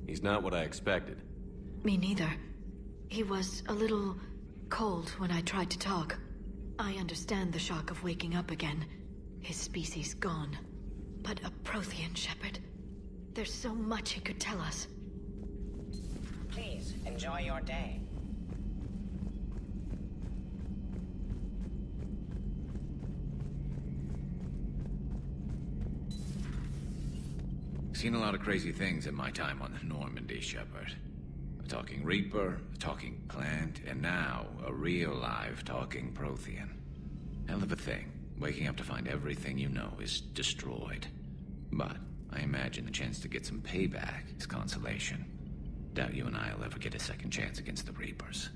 He's not what I expected. Me neither. He was a little cold when I tried to talk. I understand the shock of waking up again. His species gone. But a Prothean, Shepard. There's so much he could tell us. Please, enjoy your day. Seen a lot of crazy things in my time on the Normandy, Shepard. A talking Reaper, a talking plant, and now a real live talking Prothean. Hell of a thing, waking up to find everything you know is destroyed. But I imagine the chance to get some payback is consolation. Doubt you and I'll ever get a second chance against the Reapers.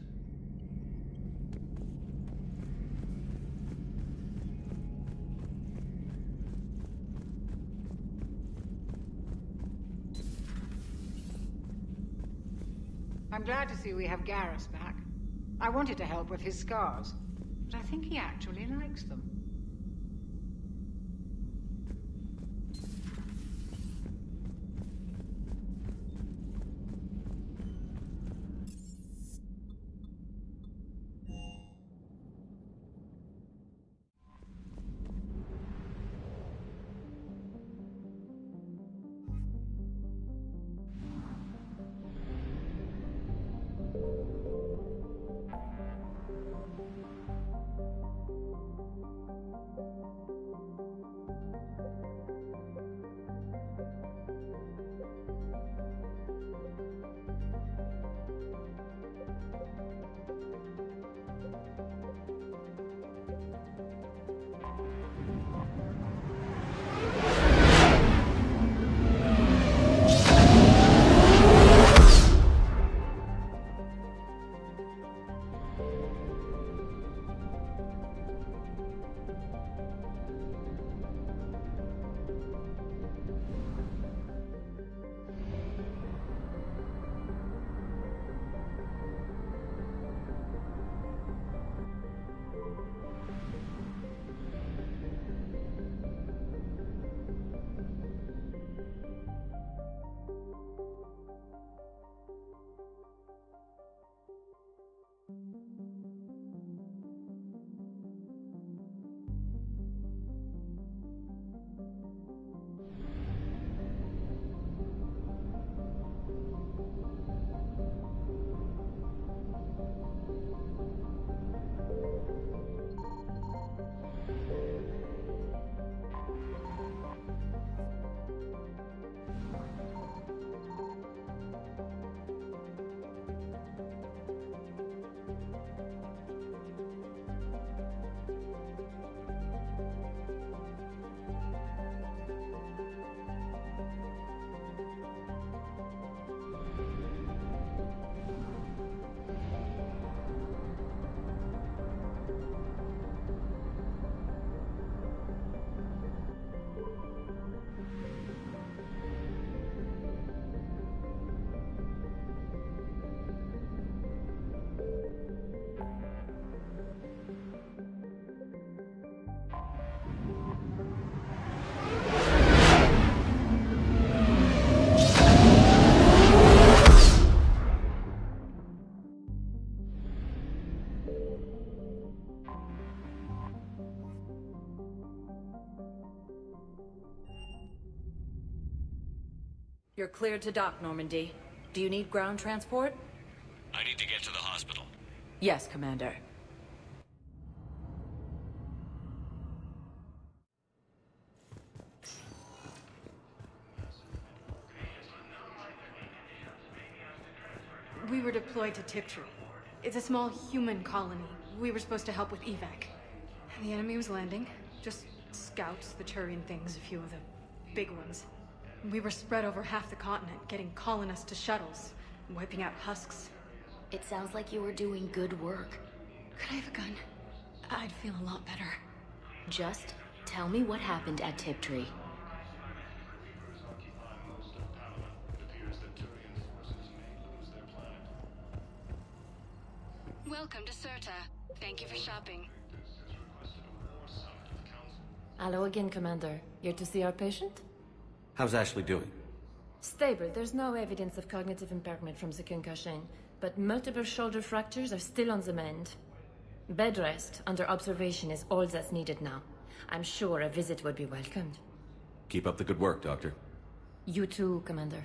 I'm glad to see we have Garrus back. I wanted to help with his scars, but I think he actually likes them. You're cleared to dock, Normandy. Do you need ground transport? I need to get to the hospital. Yes, Commander. We were deployed to Tiptree. It's a small human colony. We were supposed to help with evac. The enemy was landing. Just scouts, the Turian things, a few of the big ones. We were spread over half the continent, getting colonists to shuttles, wiping out husks. It sounds like you were doing good work. Could I have a gun? I'd feel a lot better. Just tell me what happened at Tiptree. Welcome to Serta. Thank you for shopping. Hello again, Commander. Here to see our patient? How's Ashley doing? Stable. There's no evidence of cognitive impairment from the concussion, but multiple shoulder fractures are still on the mend. Bed rest under observation is all that's needed now. I'm sure a visit would be welcomed. Keep up the good work, Doctor. You too, Commander.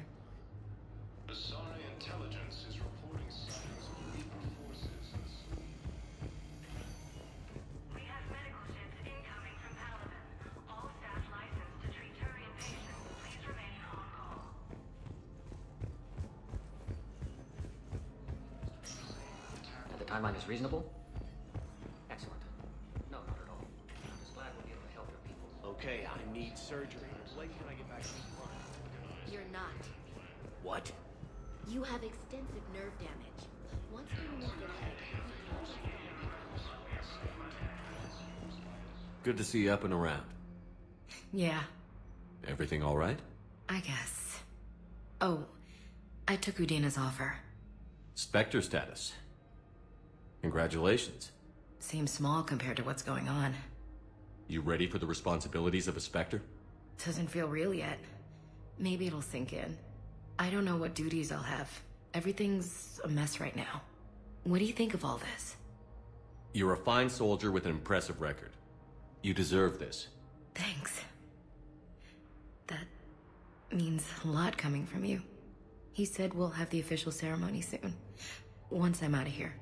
Intelligence is reporting sightings of Reaper forces. We have medical ships incoming from Paladin. All staff licensed to treat Turian patients. Please remain on call. The timeline is reasonable? Excellent. No, not at all. I'm just glad we'll be able to help your people. Okay, I need surgery. When can I get back to the front? You're not. What? You have extensive nerve damage. Once we remove the leg, Good to see you up and around. Yeah, Everything all right? I guess. Oh, I took Udina's offer. Spectre status. Congratulations. Seems small compared to what's going on. You ready for the responsibilities of a Spectre? Doesn't feel real yet. Maybe it'll sink in. I don't know what duties I'll have. Everything's a mess right now. What do you think of all this? You're a fine soldier with an impressive record. You deserve this. Thanks. That means a lot coming from you. He said we'll have the official ceremony soon. Once I'm out of here.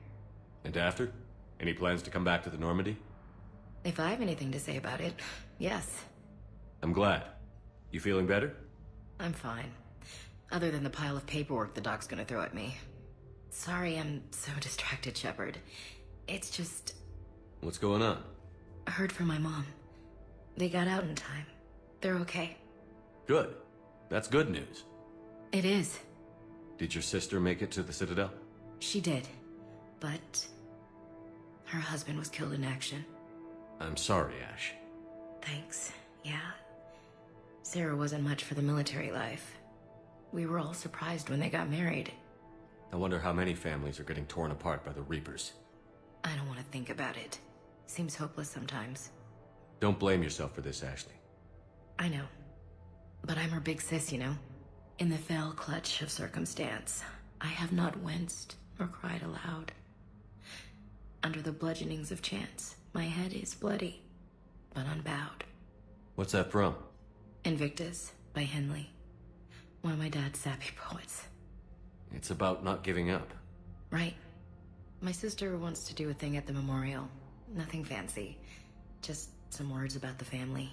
And after? Any plans to come back to the Normandy? If I have anything to say about it, yes. I'm glad. You feeling better? I'm fine. Other than the pile of paperwork the doc's gonna throw at me. Sorry I'm so distracted, Shepard. It's just... What's going on? I heard from my mom. They got out in time. They're okay. Good. That's good news. It is. Did your sister make it to the Citadel? She did. But... her husband was killed in action. I'm sorry, Ash. Thanks. Yeah. Sarah wasn't much for the military life. We were all surprised when they got married. I wonder how many families are getting torn apart by the Reapers. I don't want to think about it. Seems hopeless sometimes. Don't blame yourself for this, Ashley. I know. But I'm her big sis, you know? In the fell clutch of circumstance, I have not winced or cried aloud. Under the bludgeonings of chance, my head is bloody, but unbowed. What's that from? Invictus by Henley. One of my dad's sappy poets. It's about not giving up. Right. My sister wants to do a thing at the memorial. Nothing fancy. Just some words about the family.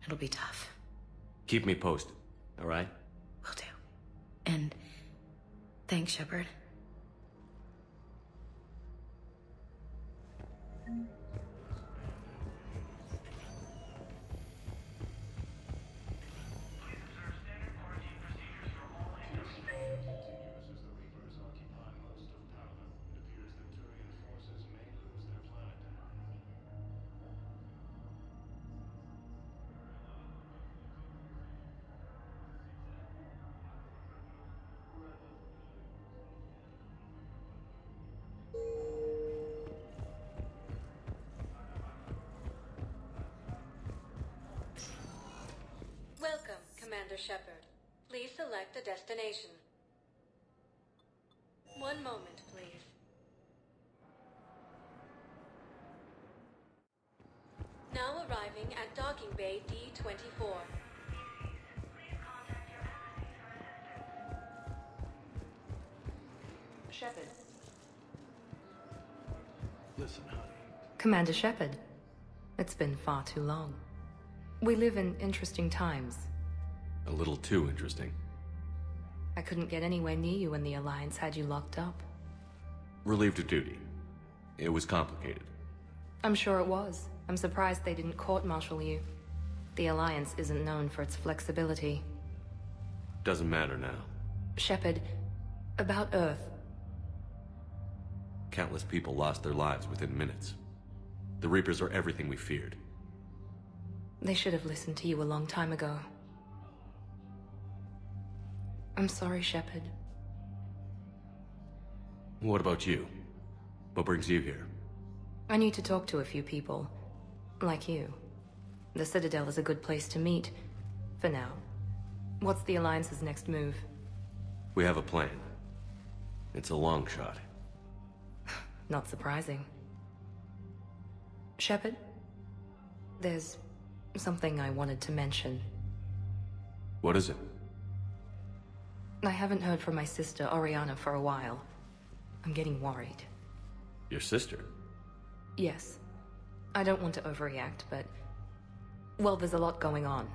It'll be tough. Keep me posted, all right? Will do. And thanks, Shepard. Welcome, Commander Shepard. Please select a destination. One moment, please. Now arriving at Docking Bay D-24. Shepard. Listen, honey. Commander Shepard. It's been far too long. We live in interesting times. A little too interesting. I couldn't get anywhere near you when the Alliance had you locked up. Relieved of duty. It was complicated. I'm sure it was. I'm surprised they didn't court-martial you. The Alliance isn't known for its flexibility. Doesn't matter now. Shepard, about Earth. Countless people lost their lives within minutes. The Reapers are everything we feared. They should have listened to you a long time ago. I'm sorry, Shepard. What about you? What brings you here? I need to talk to a few people. Like you. The Citadel is a good place to meet. For now. What's the Alliance's next move? We have a plan. It's a long shot. Not surprising. Shepard? There's something I wanted to mention. What is it? I haven't heard from my sister, Oriana, for a while. I'm getting worried. Your sister? Yes. I don't want to overreact, but... well, there's a lot going on.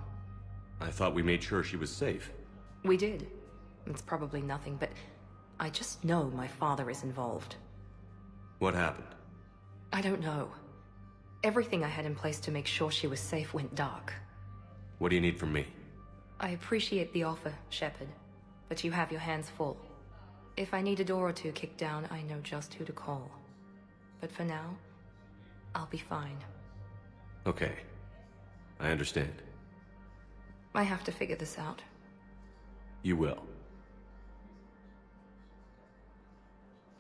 I thought we made sure she was safe. We did. It's probably nothing, but... I just know my father is involved. What happened? I don't know. Everything I had in place to make sure she was safe went dark. What do you need from me? I appreciate the offer, Shepard, but you have your hands full. If I need a door or two kicked down, I know just who to call. But for now, I'll be fine. Okay. I understand. I have to figure this out. You will.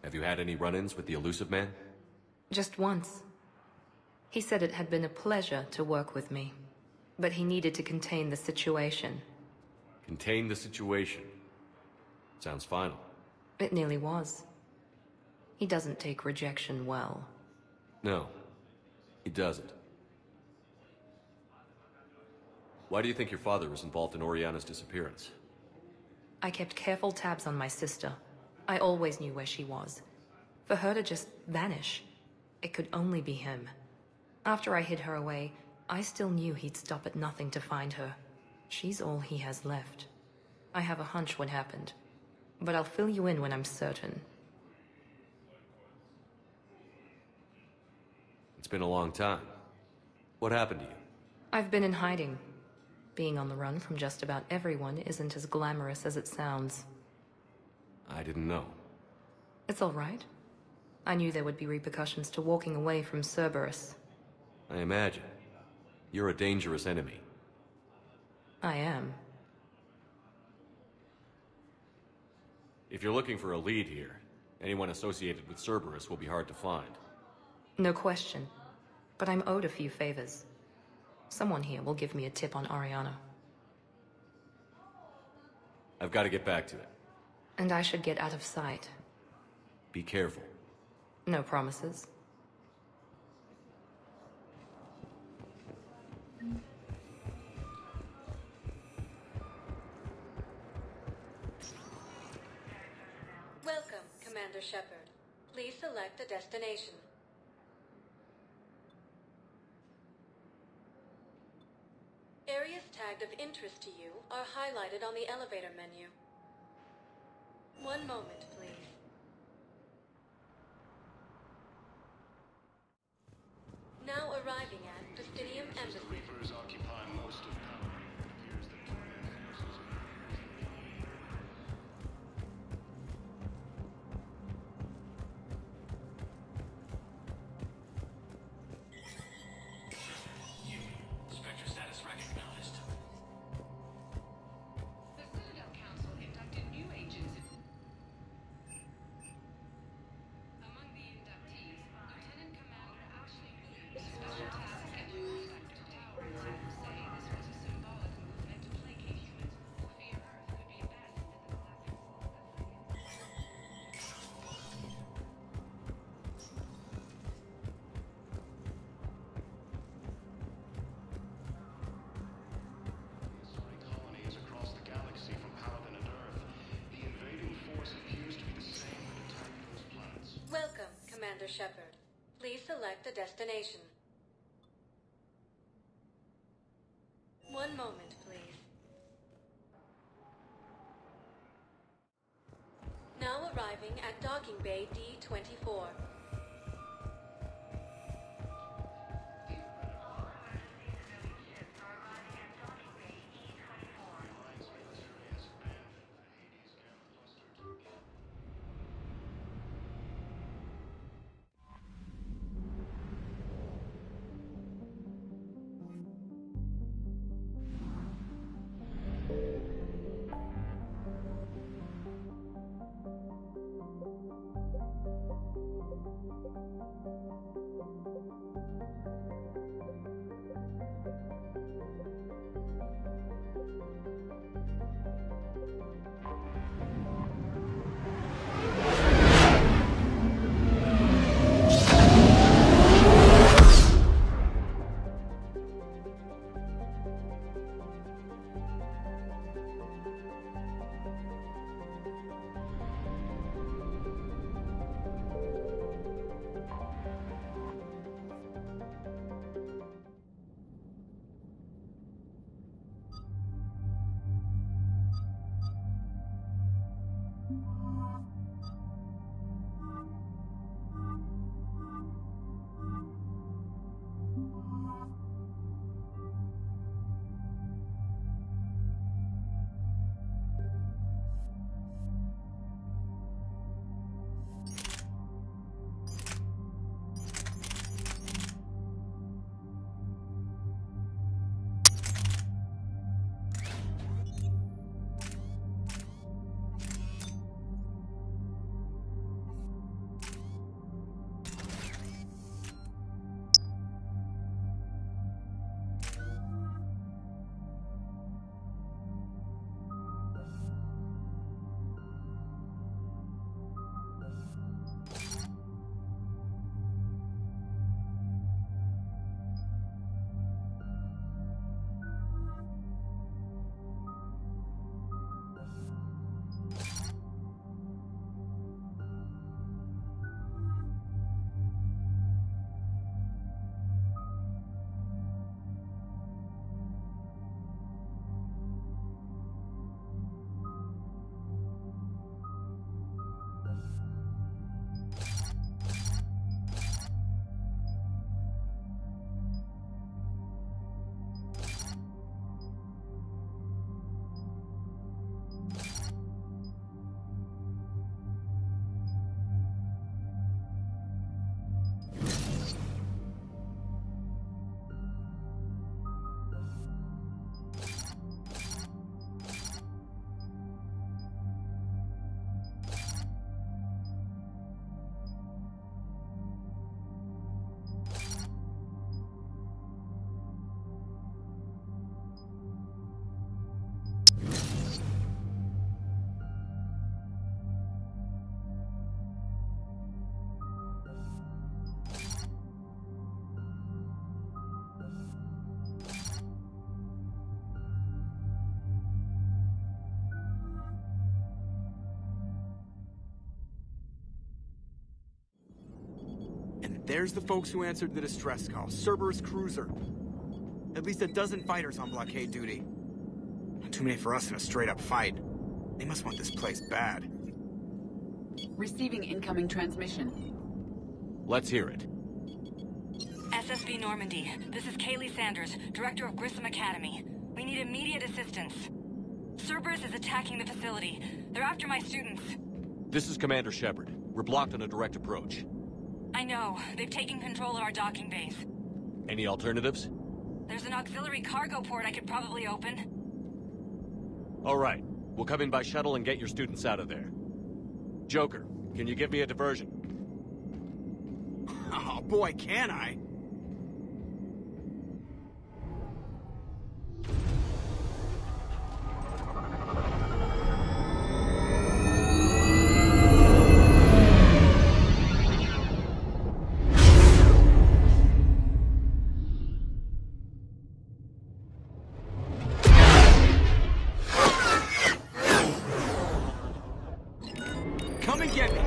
Have you had any run-ins with the Elusive Man? Just once. He said it had been a pleasure to work with me, but he needed to contain the situation. Contain the situation. Sounds final. It nearly was. He doesn't take rejection well. No, he doesn't. Why do you think your father was involved in Oriana's disappearance? I kept careful tabs on my sister. I always knew where she was. For her to just vanish, it could only be him. After I hid her away, I still knew he'd stop at nothing to find her. She's all he has left. I have a hunch what happened, but I'll fill you in when I'm certain. It's been a long time. What happened to you? I've been in hiding. Being on the run from just about everyone isn't as glamorous as it sounds. I didn't know. It's all right. I knew there would be repercussions to walking away from Cerberus. I imagine. You're a dangerous enemy. I am. If you're looking for a lead here, anyone associated with Cerberus will be hard to find. No question. But I'm owed a few favors. Someone here will give me a tip on Oriana. I've got to get back to it. And I should get out of sight. Be careful. No promises. Welcome, Commander Shepard. Please select a destination. Areas tagged of interest to you are highlighted on the elevator menu. One moment, please. Now arriving at Prestidium Embassy. Reapers occupy most of power. It appears the plan uses Spectre status recognized. The Citadel Council inducted new agents. Commander Shepard. Please select a destination. One moment, please. Now arriving at Docking Bay D-24. There's the folks who answered the distress call. Cerberus cruiser. At least a dozen fighters on blockade duty. Not too many for us in a straight-up fight. They must want this place bad. Receiving incoming transmission. Let's hear it. SSB Normandy. This is Kaylee Sanders, Director of Grissom Academy. We need immediate assistance. Cerberus is attacking the facility. They're after my students. This is Commander Shepard. We're blocked on a direct approach. I know. They've taken control of our docking base. Any alternatives? There's an auxiliary cargo port I could probably open. All right. We'll come in by shuttle and get your students out of there. Joker, can you give me a diversion? Oh boy, can I? Come and get me!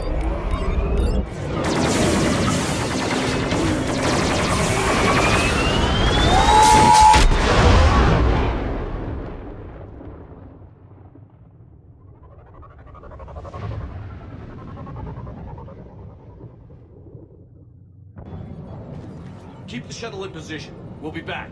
Keep the shuttle in position. We'll be back.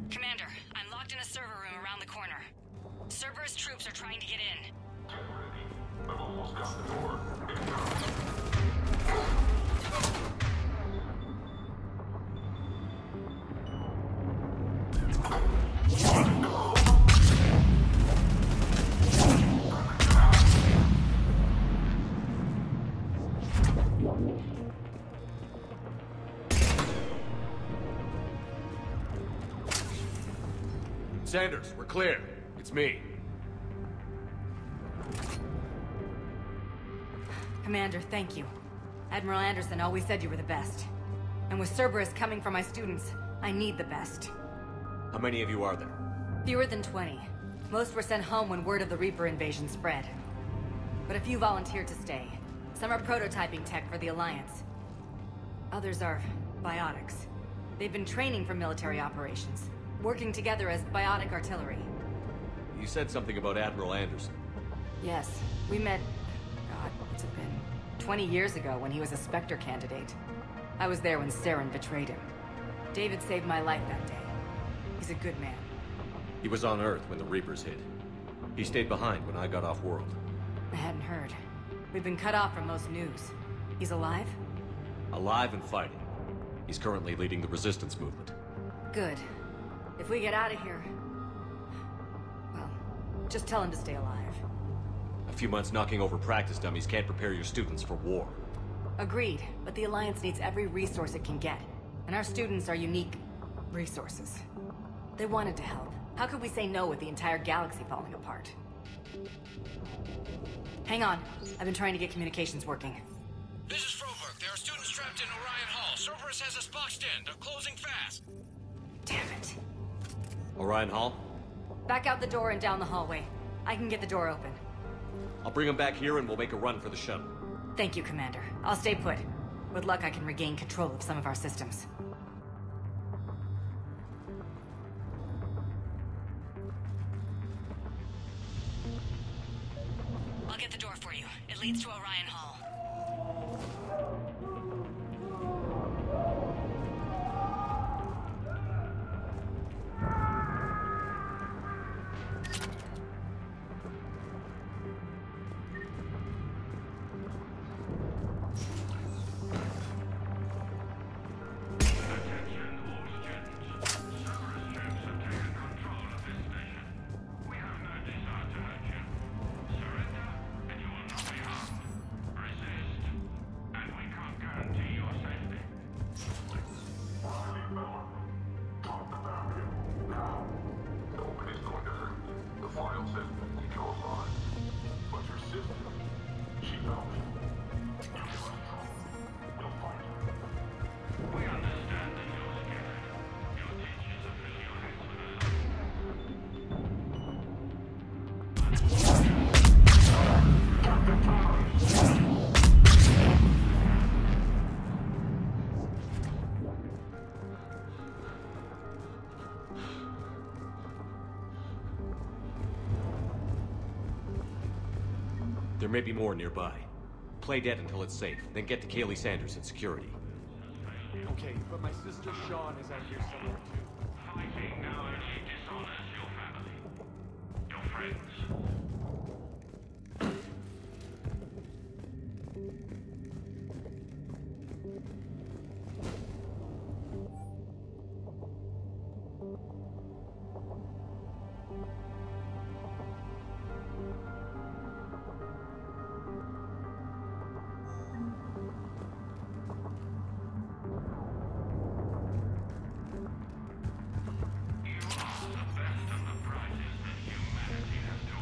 Commander, I'm locked in a server room around the corner. Cerberus troops are trying to get in. I've almost got the door. Sanders, we're clear. It's me. Commander, thank you. Admiral Anderson always said you were the best. And with Cerberus coming for my students, I need the best. How many of you are there? Fewer than 20. Most were sent home when word of the Reaper invasion spread. But a few volunteered to stay. Some are prototyping tech for the Alliance. Others are biotics. They've been training for military operations, working together as biotic artillery. You said something about Admiral Anderson. Yes, we met... God, what's it been? 20 years ago when he was a Spectre candidate. I was there when Saren betrayed him. David saved my life that day. He's a good man. He was on Earth when the Reapers hit. He stayed behind when I got off-world. I hadn't heard. We've been cut off from most news. He's alive? Alive and fighting. He's currently leading the resistance movement. Good. If we get out of here... well, just tell him to stay alive. A few months knocking over practice dummies can't prepare your students for war. Agreed, but the Alliance needs every resource it can get. And our students are unique resources. They wanted to help. How could we say no with the entire galaxy falling apart? Hang on. I've been trying to get communications working. This is Froberg. There are students trapped in Orion Hall. Cerberus has us boxed in. They're closing fast. Damn it. Orion Hall? Back out the door and down the hallway. I can get the door open. I'll bring them back here and we'll make a run for the shuttle. Thank you, Commander. I'll stay put. With luck, I can regain control of some of our systems. I'll get the door for you. It leads to Orion Hall. There may be more nearby. Play dead until it's safe, then get to Kaylee Sanders at security. Okay, but my sister Sean is out here somewhere too. Fighting now only dishonors your family. Your friends. You are the best of the prizes that humanity has to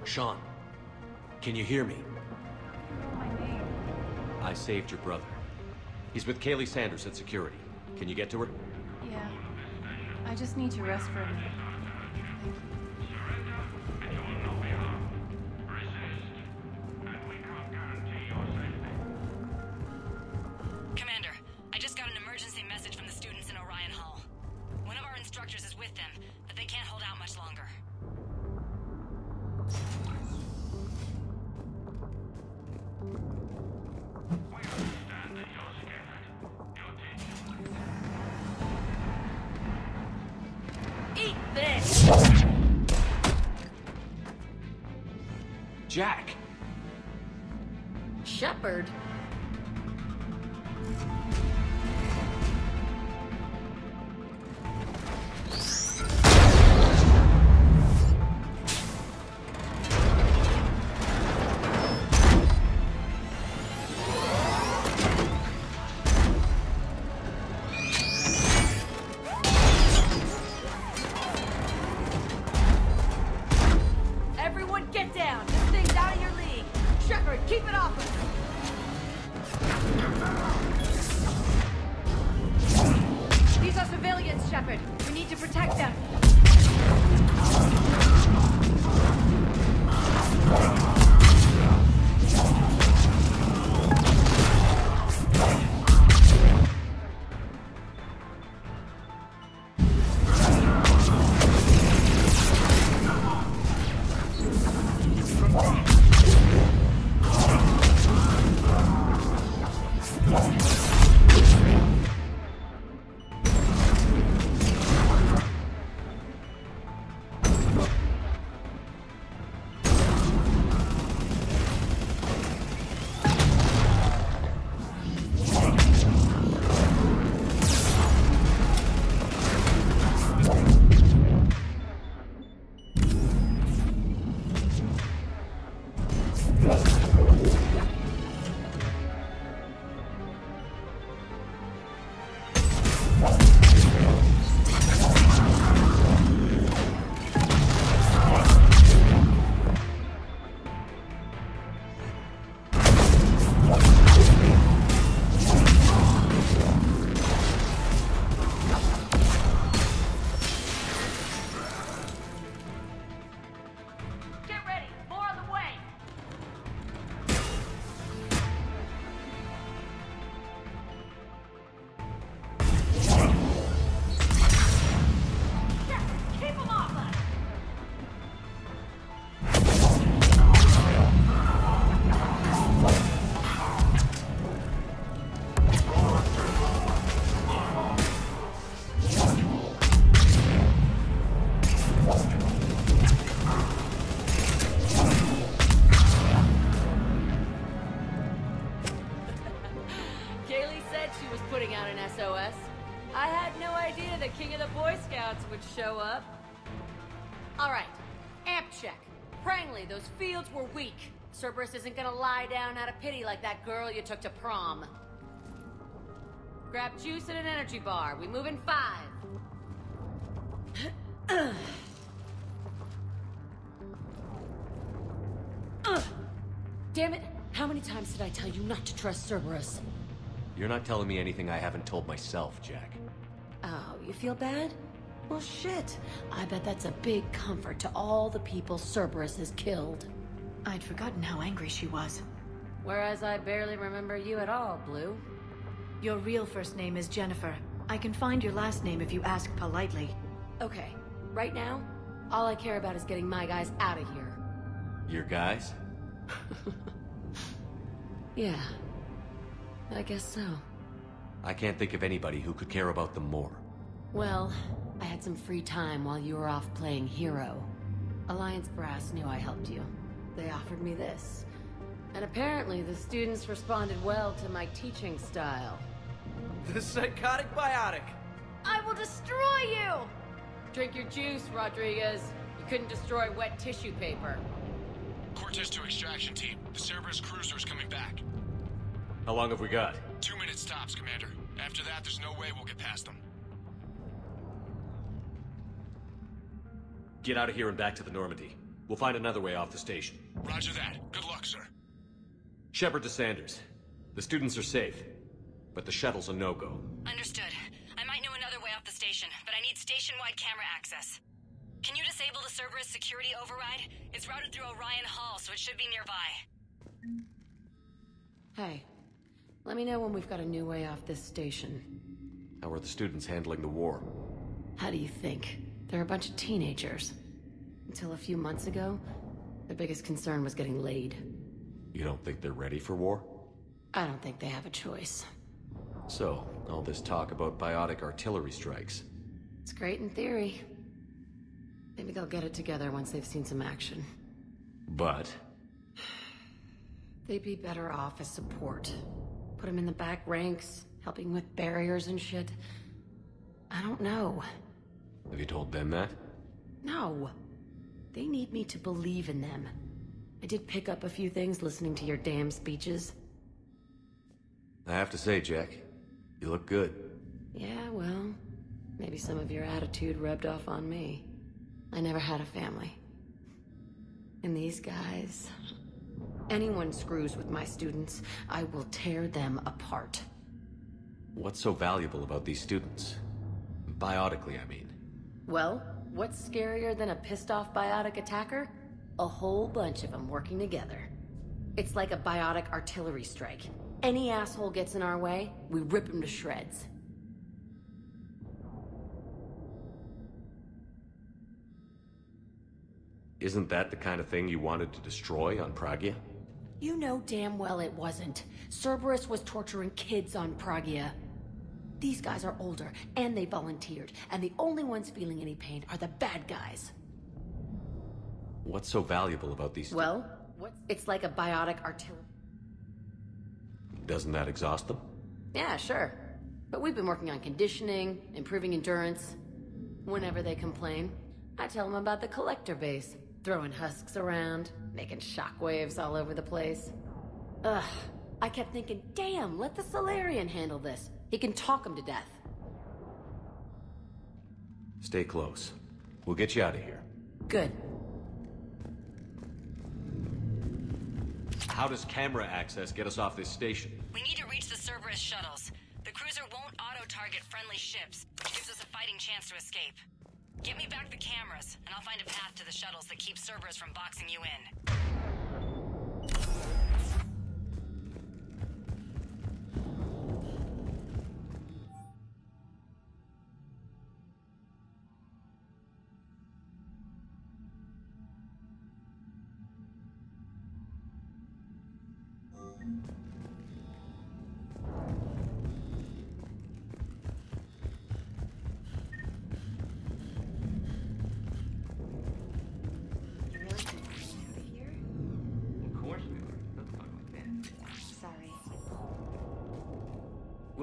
Sean, can you hear me? I saved your brother. He's with Kaylee Sanders at security. Can you get to her? Yeah. I just need to rest for a minute. Commander, I just got an emergency message from the students in Orion Hall. One of our instructors is with them, but they can't hold out much longer. Eat this! Jack! Shepard? Everyone get down! This thing's out of your league! Shepard, keep it off us! These are civilians, Shepard. We need to protect them. you the king of the Boy Scouts would show up. Alright, amp check. Prangley, those fields were weak. Cerberus isn't gonna lie down out of pity like that girl you took to prom. Grab juice and an energy bar. We move in 5. Damn it! How many times did I tell you not to trust Cerberus? You're not telling me anything I haven't told myself, Jack. Oh, you feel bad? Well, shit. I bet that's a big comfort to all the people Cerberus has killed. I'd forgotten how angry she was. Whereas I barely remember you at all, Blue. Your real first name is Jennifer. I can find your last name if you ask politely. Okay, right now, all I care about is getting my guys out of here. Your guys? Yeah, I guess so. I can't think of anybody who could care about them more. Well, I had some free time while you were off playing hero. Alliance Brass knew I helped you. They offered me this. And apparently the students responded well to my teaching style. The psychotic biotic! I will destroy you! Drink your juice, Rodriguez. You couldn't destroy wet tissue paper. Cortez to extraction team. The Cerberus cruiser's coming back. How long have we got? 2 minutes tops, Commander. After that, there's no way we'll get past them. Get out of here and back to the Normandy. We'll find another way off the station. Roger that. Good luck, sir. Shepard to Sanders. The students are safe, but the shuttle's a no-go. Understood. I might know another way off the station, but I need station-wide camera access. Can you disable the Cerberus security override? It's routed through Orion Hall, so it should be nearby. Hey, let me know when we've got a new way off this station. How are the students handling the war? How do you think? They're a bunch of teenagers. Until a few months ago, their biggest concern was getting laid. You don't think they're ready for war? I don't think they have a choice. So, all this talk about biotic artillery strikes. It's great in theory. Maybe they'll get it together once they've seen some action. But? They'd be better off as support. Put them in the back ranks, helping with barriers and shit. I don't know. Have you told them that? No. They need me to believe in them. I did pick up a few things listening to your damn speeches. I have to say, Jack, you look good. Yeah, well, maybe some of your attitude rubbed off on me. I never had a family. And these guys... Anyone screws with my students, I will tear them apart. What's so valuable about these students? Biotically, I mean. Well, what's scarier than a pissed-off biotic attacker? A whole bunch of them working together. It's like a biotic artillery strike. Any asshole gets in our way, we rip him to shreds. Isn't that the kind of thing you wanted to destroy on Pragia? You know damn well it wasn't. Cerberus was torturing kids on Pragia. These guys are older, and they volunteered, and the only ones feeling any pain are the bad guys. What's so valuable about these... Well, it's like a biotic artillery... Doesn't that exhaust them? Yeah, sure. But we've been working on conditioning, improving endurance. Whenever they complain, I tell them about the collector base. Throwing husks around, making shockwaves all over the place. Ugh, I kept thinking, damn, let the Solarian handle this. He can talk them to death. Stay close. We'll get you out of here. Good. How does camera access get us off this station? We need to reach the Cerberus shuttles. The cruiser won't auto-target friendly ships, which gives us a fighting chance to escape. Get me back the cameras, and I'll find a path to the shuttles that keep Cerberus from boxing you in.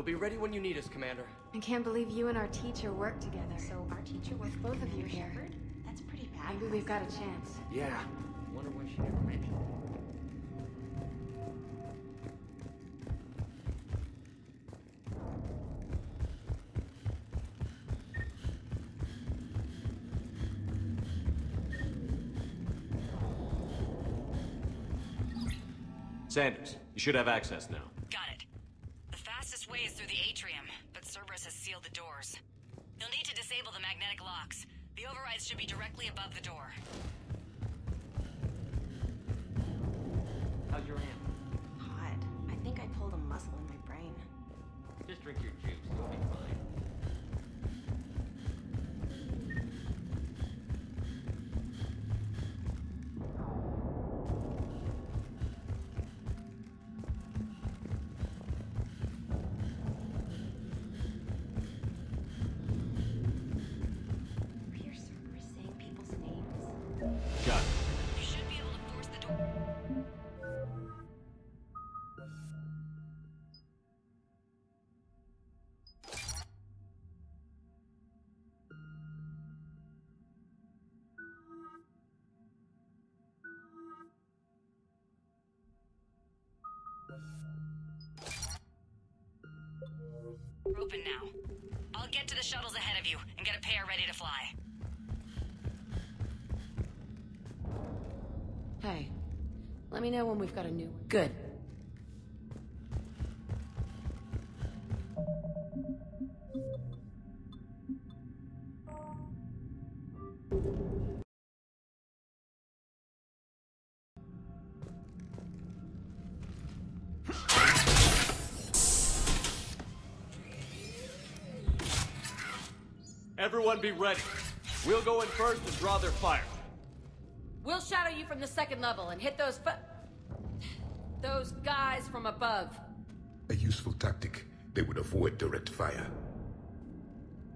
We'll be ready when you need us, Commander. I can't believe you and our teacher work together. So our teacher was With both of you here. Shepard? That's pretty bad. Maybe we've got a chance. Yeah. Wonder why she never mentioned it. Sanders, you should have access now. Got it. The fastest way is through the atrium, but Cerberus has sealed the doors. You'll need to disable the magnetic locks. The overrides should be directly above the door. How's your hand? God, I think I pulled a muscle in my brain. Just drink your juice, you'll be fine. Hear Cerberus saying people's names. Got it. You should be able to force the door. We're open now. I'll get to the shuttles ahead of you and get a pair ready to fly. Hey, let me know when we've got a new one. Good. Everyone be ready. We'll go in first and draw their fire. We'll shadow you from the second level and hit those guys from above. A useful tactic. They would avoid direct fire.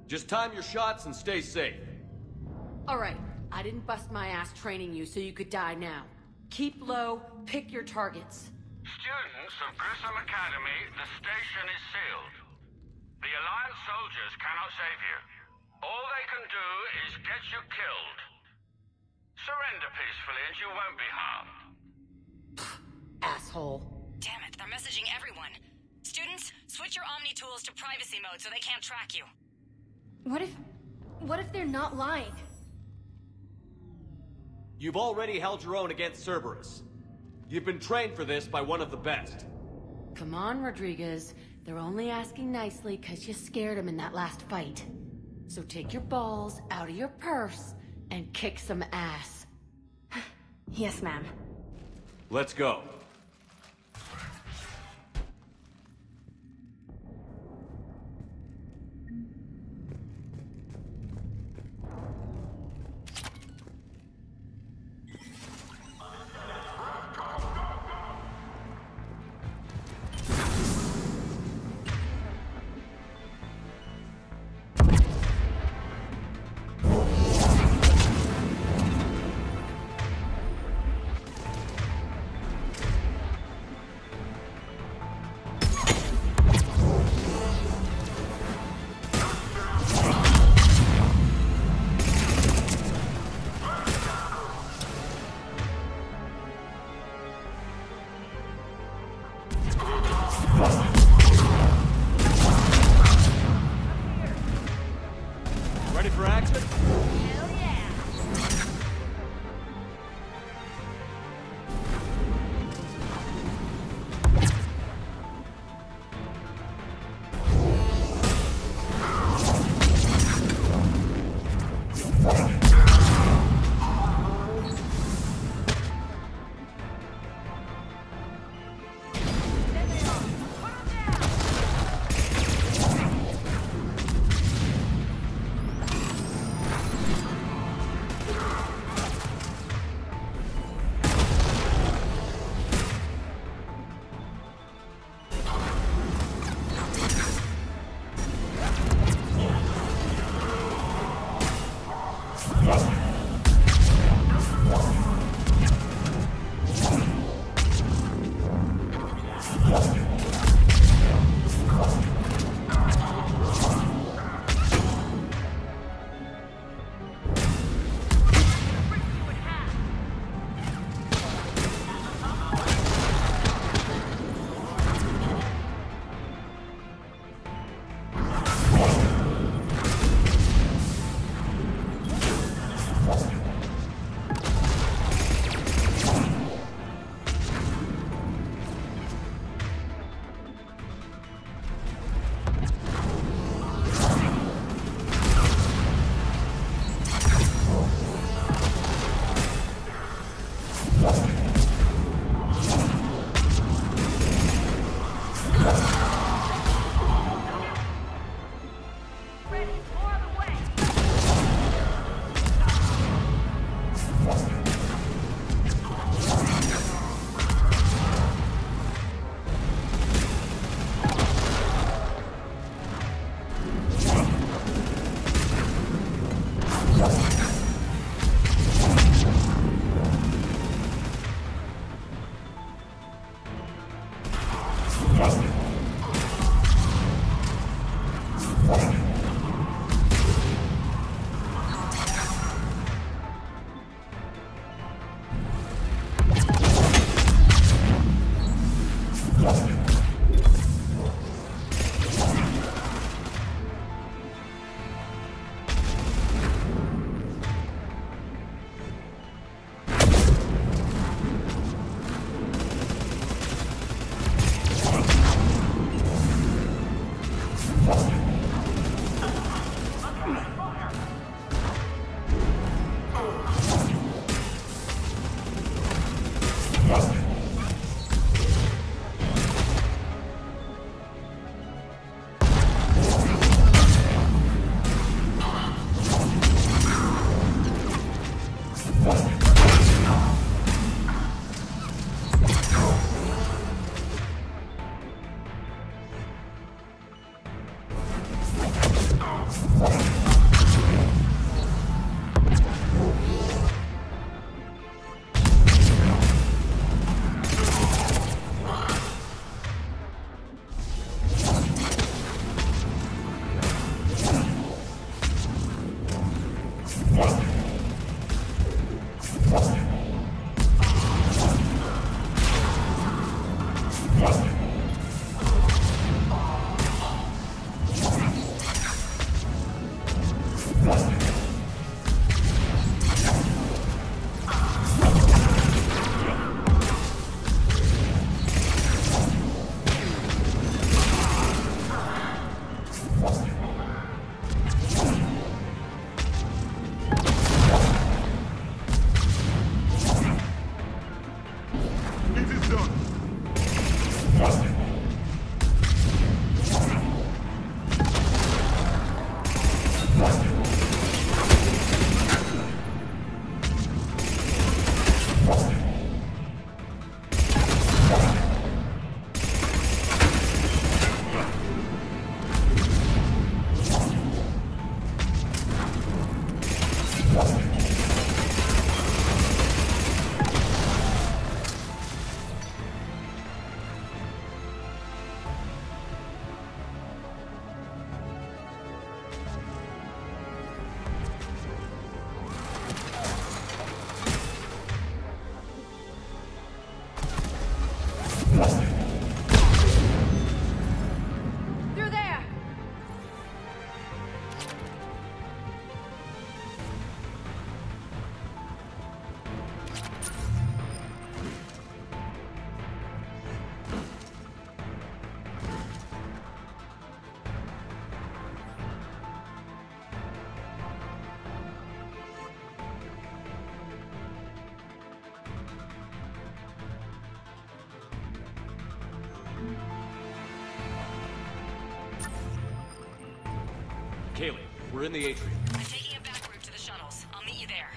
Just time your shots and stay safe. All right, I didn't bust my ass training you so you could die now. Keep low, pick your targets. Students of Grissom Academy, the station is sealed. The Alliance soldiers cannot save you. All they can do is get you killed. Surrender peacefully and you won't be harmed. Asshole. Damn it, they're messaging everyone. Students, switch your Omni tools to privacy mode so they can't track you. What if they're not lying? You've already held your own against Cerberus. You've been trained for this by one of the best. Come on, Rodriguez. They're only asking nicely because you scared them in that last fight. So take your balls out of your purse and kick some ass. Yes, ma'am. Let's go. Ready for action? Hell yeah! Kaylee, we're in the atrium. I'm taking a back route to the shuttles. I'll meet you there.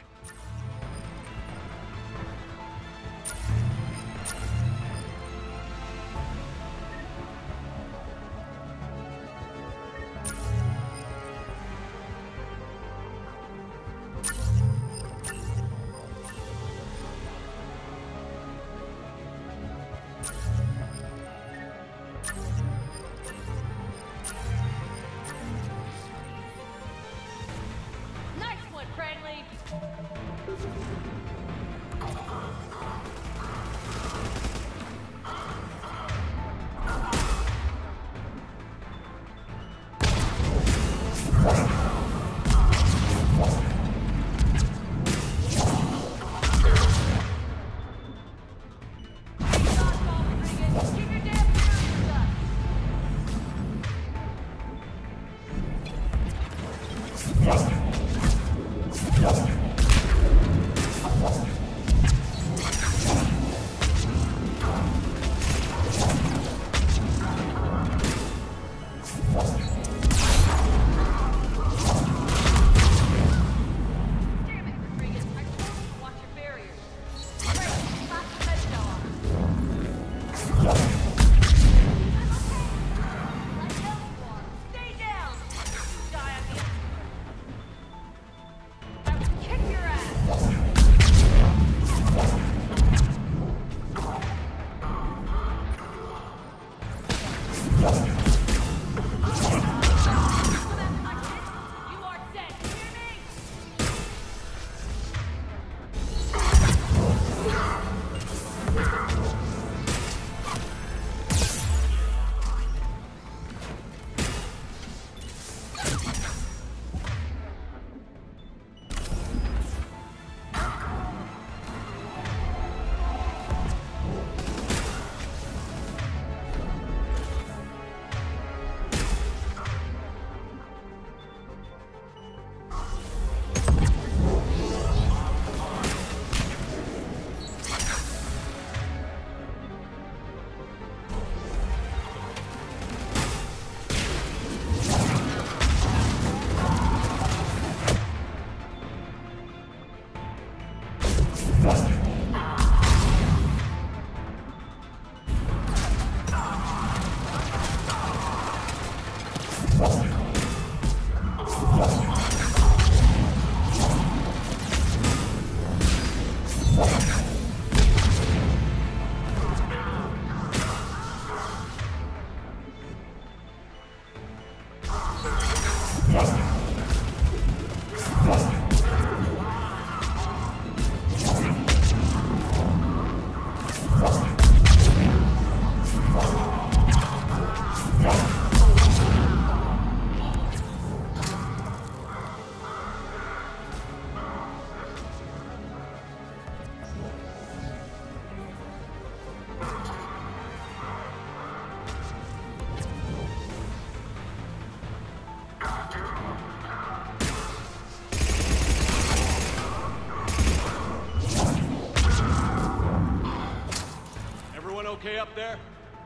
okay up there?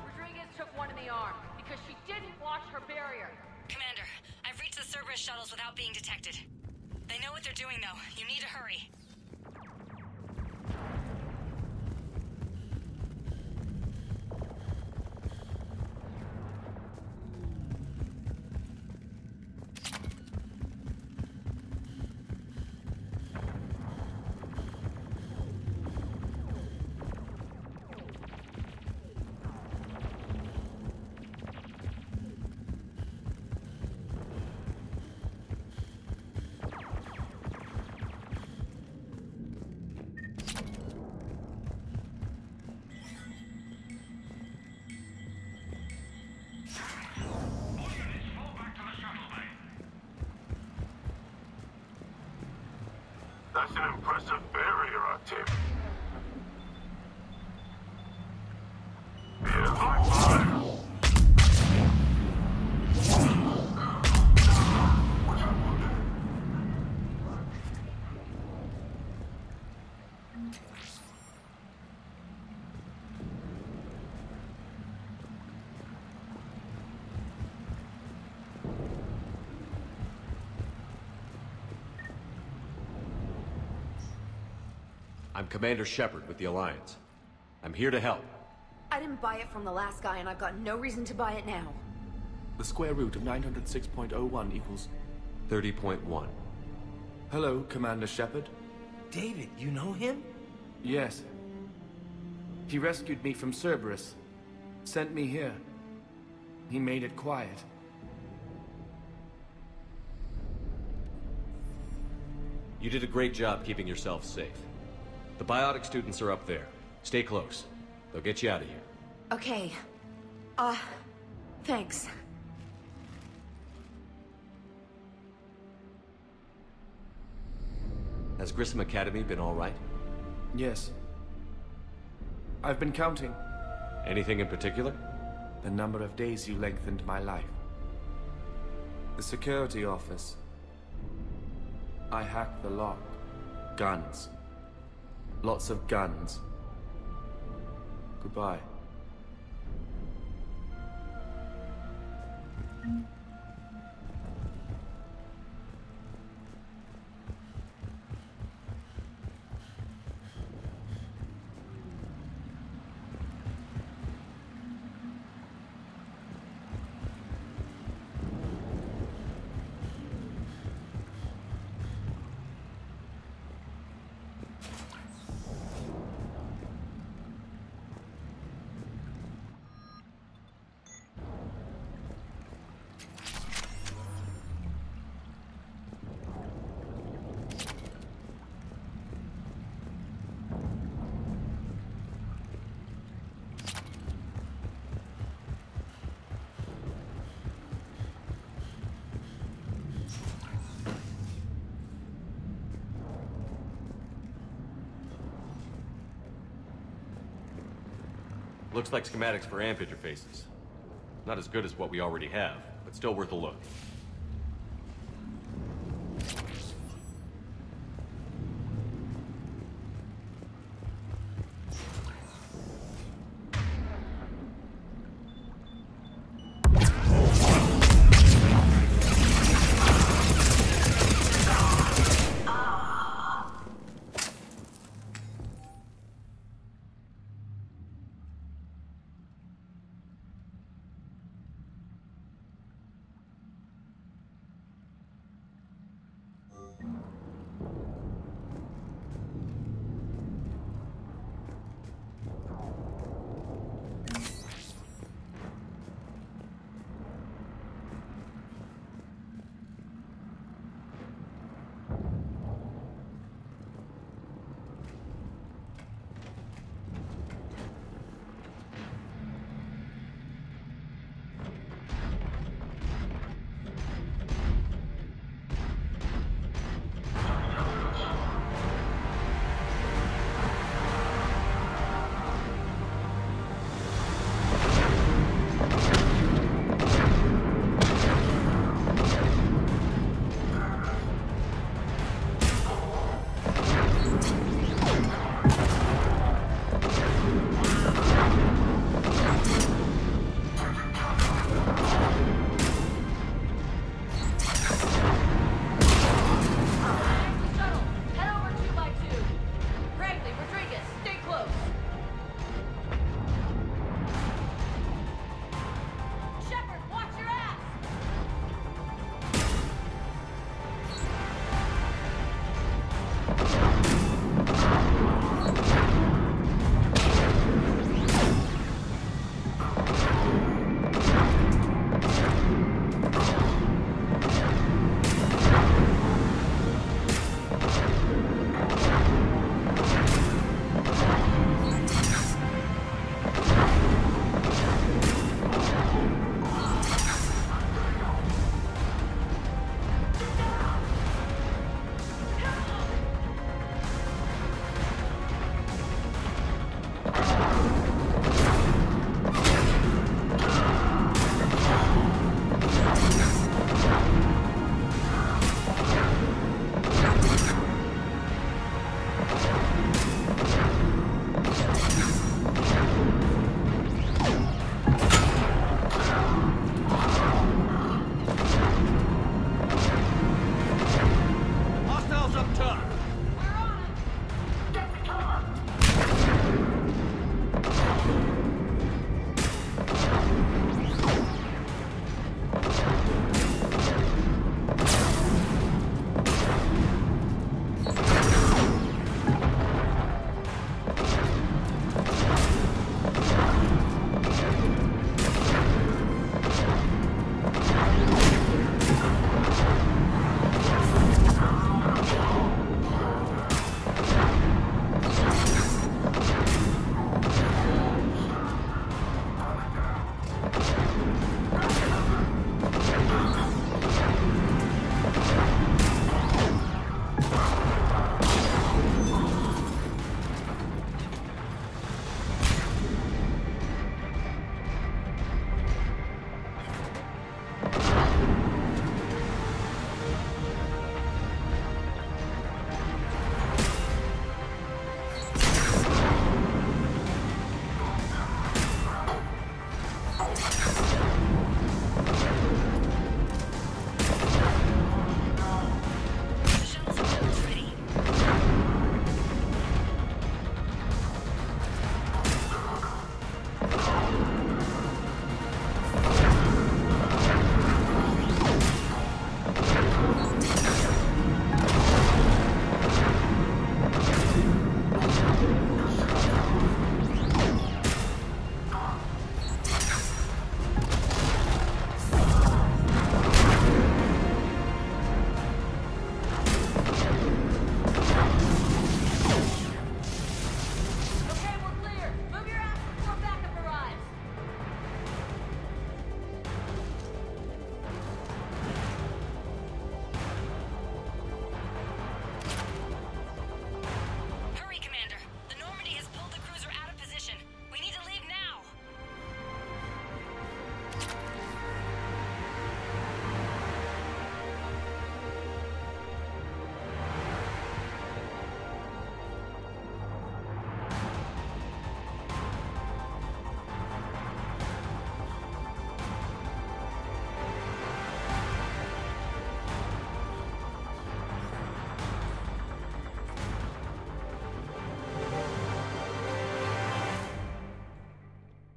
Rodriguez took one in the arm because she didn't watch her barrier. Commander, I've reached the Cerberus Cerberus shuttles without being detected. They know what they're doing, though. You need to hurry. That's an impressive barrier, Artyom. Here's my fire. I'm Commander Shepard with the Alliance. I'm here to help. I didn't buy it from the last guy, and I've got no reason to buy it now. The square root of 906.01 equals... 30.1. Hello, Commander Shepard. David, you know him? Yes. He rescued me from Cerberus. Sent me here. He made it quiet. You did a great job keeping yourself safe. The biotic students are up there. Stay close. They'll get you out of here. Okay. Thanks. Has Grissom Academy been all right? Yes. I've been counting. Anything in particular? The number of days you lengthened my life. The security office. I hacked the lock. Guns. Lots of guns. Goodbye. Looks like schematics for AMP interfaces. Not as good as what we already have, but still worth a look.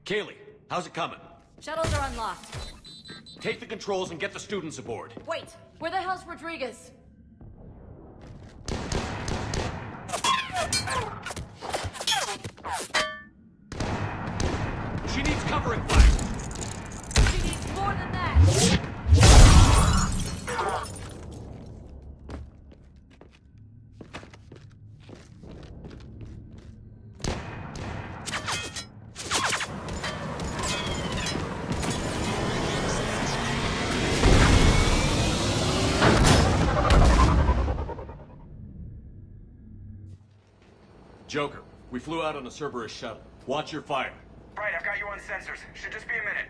Kaylee, how's it coming? Shuttles are unlocked. Take the controls and get the students aboard. Wait, where the hell's Rodriguez? She needs covering fire. She needs more than that. Joker, we flew out on a Cerberus shuttle. Watch your fire. Right, I've got you on sensors. Should just be a minute.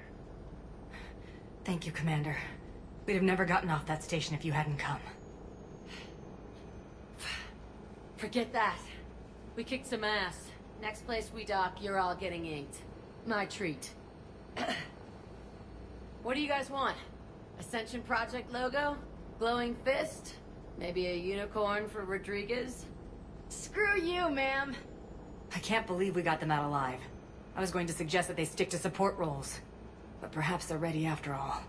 Thank you, Commander. We'd have never gotten off that station if you hadn't come. Forget that. We kicked some ass. Next place we dock, you're all getting inked. My treat. What do you guys want? Ascension Project logo? Glowing fist? Maybe a unicorn for Rodriguez? Screw you, ma'am! I can't believe we got them out alive. I was going to suggest that they stick to support roles. But perhaps they're ready after all.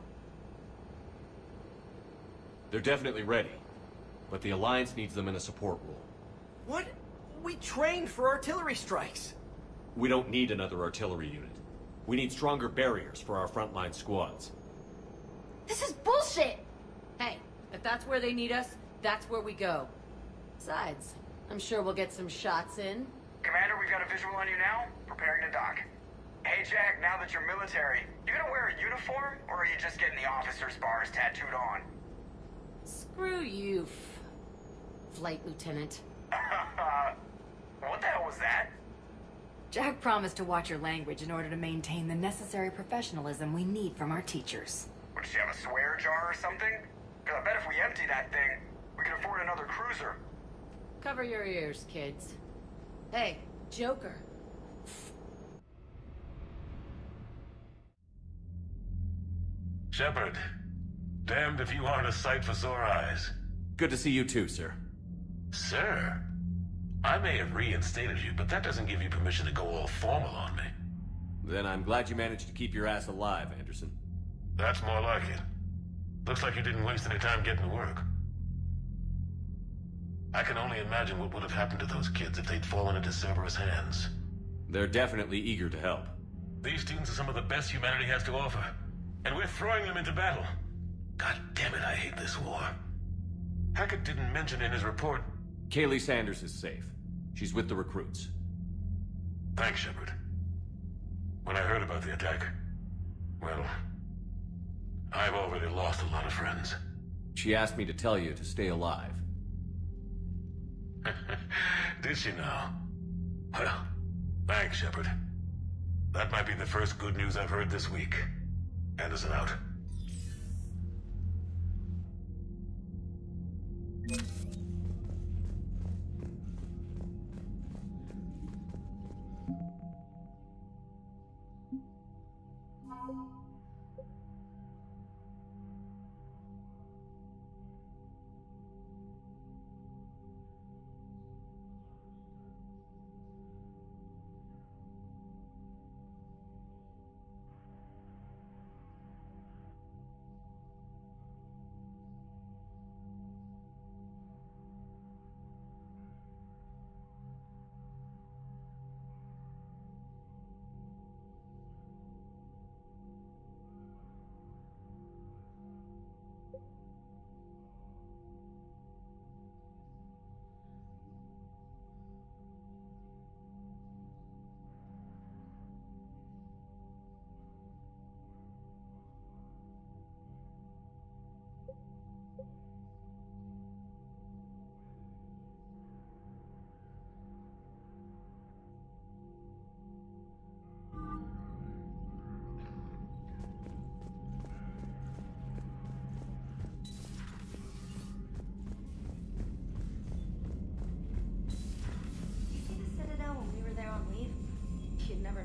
They're definitely ready. But the Alliance needs them in a support role. What? We trained for artillery strikes. We don't need another artillery unit. We need stronger barriers for our frontline squads. This is bullshit! Hey, if that's where they need us, that's where we go. Besides, I'm sure we'll get some shots in. Commander, we've got a visual on you now. Preparing to dock. Hey Jack, now that you're military, you gonna wear a uniform, or are you just getting the officer's bars tattooed on? Screw you, Flight Lieutenant. What the hell was that? Jack promised to watch your language in order to maintain the necessary professionalism we need from our teachers. What, does she have a swear jar or something? Because I bet if we empty that thing, we can afford another cruiser. Cover your ears, kids. Hey, Joker. Shepard, damned if you aren't a sight for sore eyes. Good to see you too, sir. Sir? I may have reinstated you, but that doesn't give you permission to go all formal on me. Then I'm glad you managed to keep your ass alive, Anderson. That's more like it. Looks like you didn't waste any time getting to work. I can only imagine what would have happened to those kids if they'd fallen into Cerberus' hands. They're definitely eager to help. These students are some of the best humanity has to offer, and we're throwing them into battle. God damn it, I hate this war. Hackett didn't mention in his report... Kaylee Sanders is safe. She's with the recruits. Thanks, Shepard. When I heard about the attack, well, I've already lost a lot of friends. She asked me to tell you to stay alive. Did she now? Well, thanks, Shepard. That might be the first good news I've heard this week. Anderson out.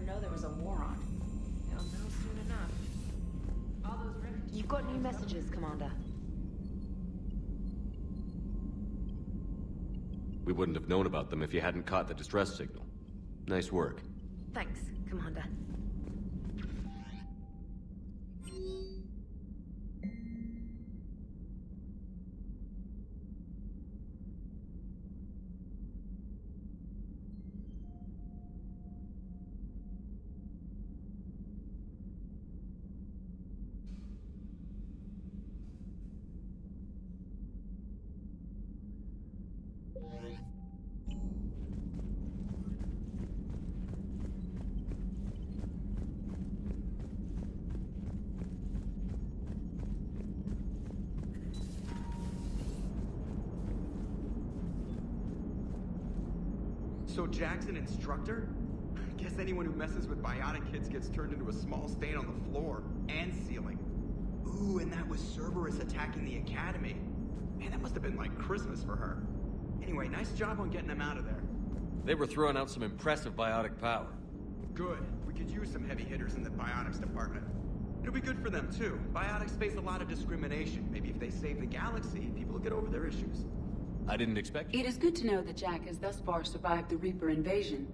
Know there was a war on. You'll know soon enough. All those refugees... You've got new messages, Commander. We wouldn't have known about them if you hadn't caught the distress signal. Nice work. Thanks, Commander. So Jack's an instructor? I guess anyone who messes with biotic kids gets turned into a small stain on the floor and ceiling. Ooh, and that was Cerberus attacking the academy. Man, that must have been like Christmas for her. Anyway, nice job on getting them out of there. They were throwing out some impressive biotic power. Good. We could use some heavy hitters in the biotics department. It'll be good for them too. Biotics face a lot of discrimination. Maybe if they save the galaxy, people will get over their issues. I didn't expect It is good to know that Jack has thus far survived the Reaper invasion.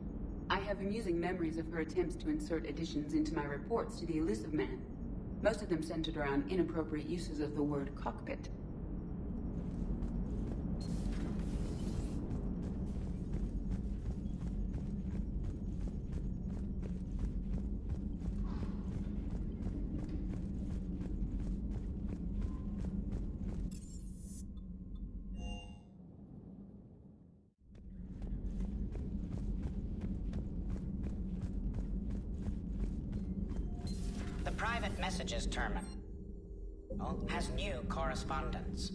I have amusing memories of her attempts to insert additions into my reports to the Elusive Man. Most of them centered around inappropriate uses of the word cockpit. messages terminal. Has new correspondence.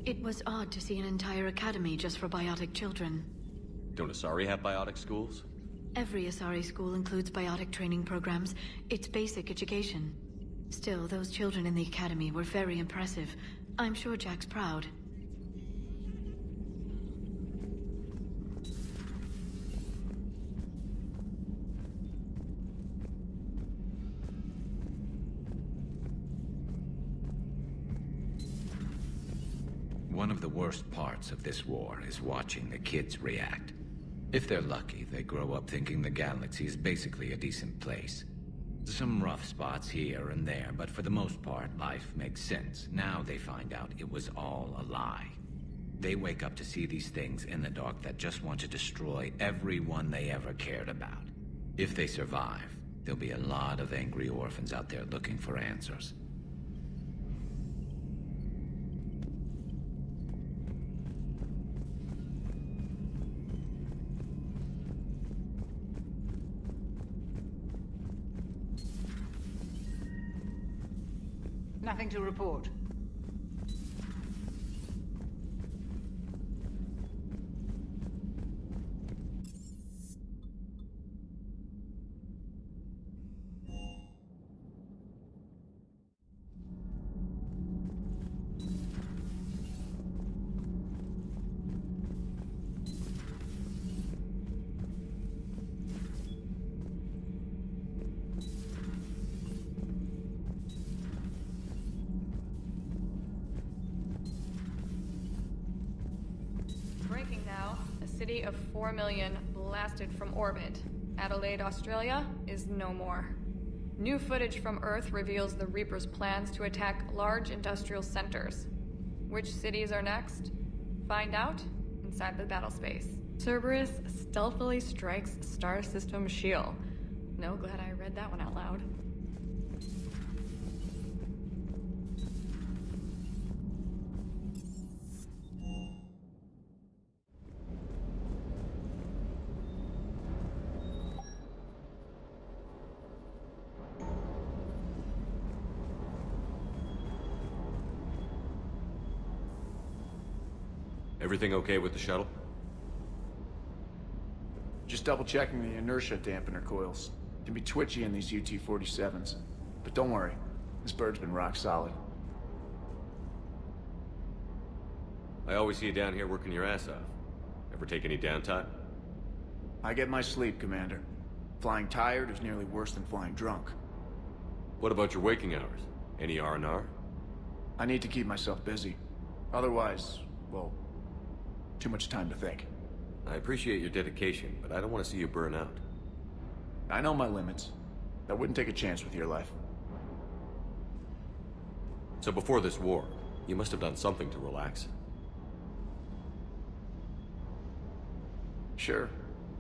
It was odd to see an entire academy just for biotic children. Don't Asari have biotic schools? Every Asari school includes biotic training programs. It's basic education. Still, those children in the academy were very impressive. I'm sure Jack's proud. One of the worst parts of this war is watching the kids react. If they're lucky, they grow up thinking the galaxy is basically a decent place. Some rough spots here and there, but for the most part, life makes sense. Now they find out it was all a lie. They wake up to see these things in the dark that just want to destroy everyone they ever cared about. If they survive, there'll be a lot of angry orphans out there looking for answers. Nothing to report. Breaking now. A city of 4 million blasted from orbit. Adelaide, Australia is no more. New footage from Earth reveals the Reaper's plans to attack large industrial centers. Which cities are next? Find out inside the battle space. Cerberus stealthily strikes Star System shield. No, glad I read that one out loud. Everything okay with the shuttle? Just double checking the inertia dampener coils. Can be twitchy in these UT-47s. But don't worry, this bird's been rock solid. I always see you down here working your ass off. Ever take any downtime? I get my sleep, Commander. Flying tired is nearly worse than flying drunk. What about your waking hours? Any R&R? I need to keep myself busy. Otherwise, well, too much time to think. I appreciate your dedication, but I don't want to see you burn out. I know my limits. I wouldn't take a chance with your life. So before this war, you must have done something to relax. Sure.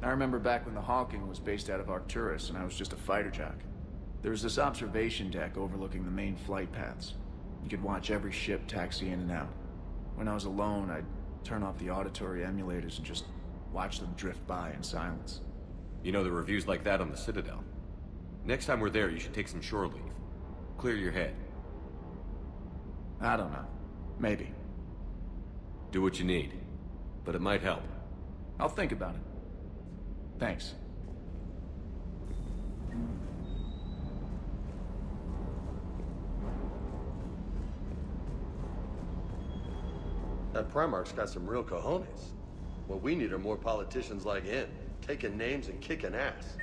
I remember back when the Hawking was based out of Arcturus and I was just a fighter jock. There was this observation deck overlooking the main flight paths. You could watch every ship taxi in and out. When I was alone, I'd turn off the auditory emulators and just watch them drift by in silence. You know, the reviews like that on the Citadel. Next time we're there, you should take some shore leave. Clear your head. I don't know. Maybe. Do what you need. But it might help. I'll think about it. Thanks. That Primarch's got some real cojones. What we need are more politicians like him, taking names and kicking ass.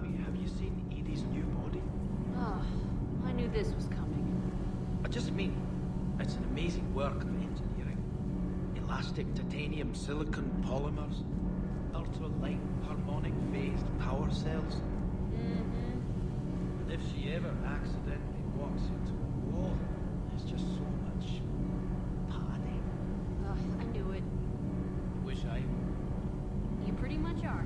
Abby, have you seen Edie's new body? Oh, I knew this was coming. I just mean, it's an amazing work of engineering. Elastic titanium silicon polymers, ultra-light harmonic phased power cells. And if she ever accidentally walks into a wall, there's just so much padding. Ugh, I knew it. Wish I were. You pretty much are.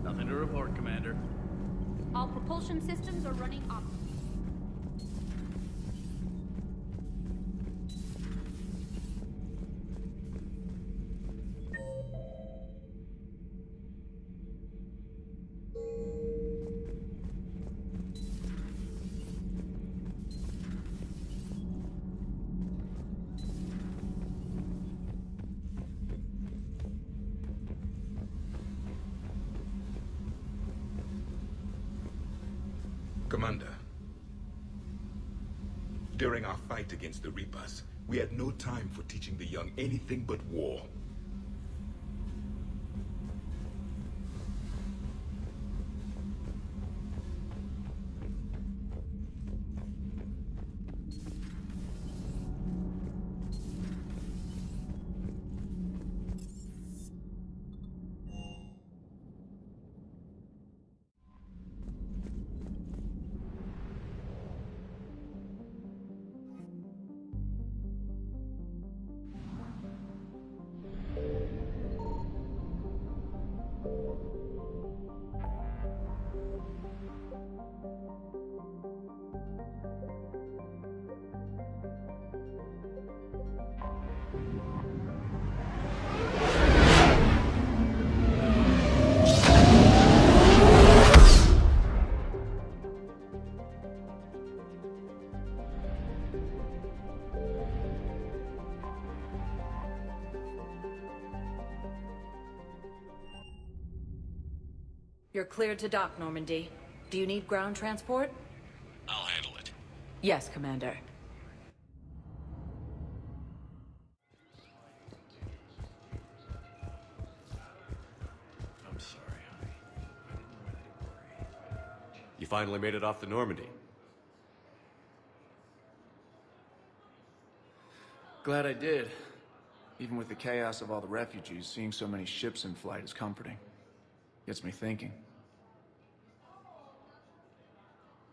Nothing to report, Commander. All propulsion systems are running optimally. Commander, during our fight against the Reapers, we had no time for teaching the young anything but war. You're cleared to dock, Normandy. Do you need ground transport? I'll handle it. Yes, Commander. I'm sorry, honey. I didn't really worry. You finally made it off the Normandy. Glad I did. Even with the chaos of all the refugees, seeing so many ships in flight is comforting. Gets me thinking.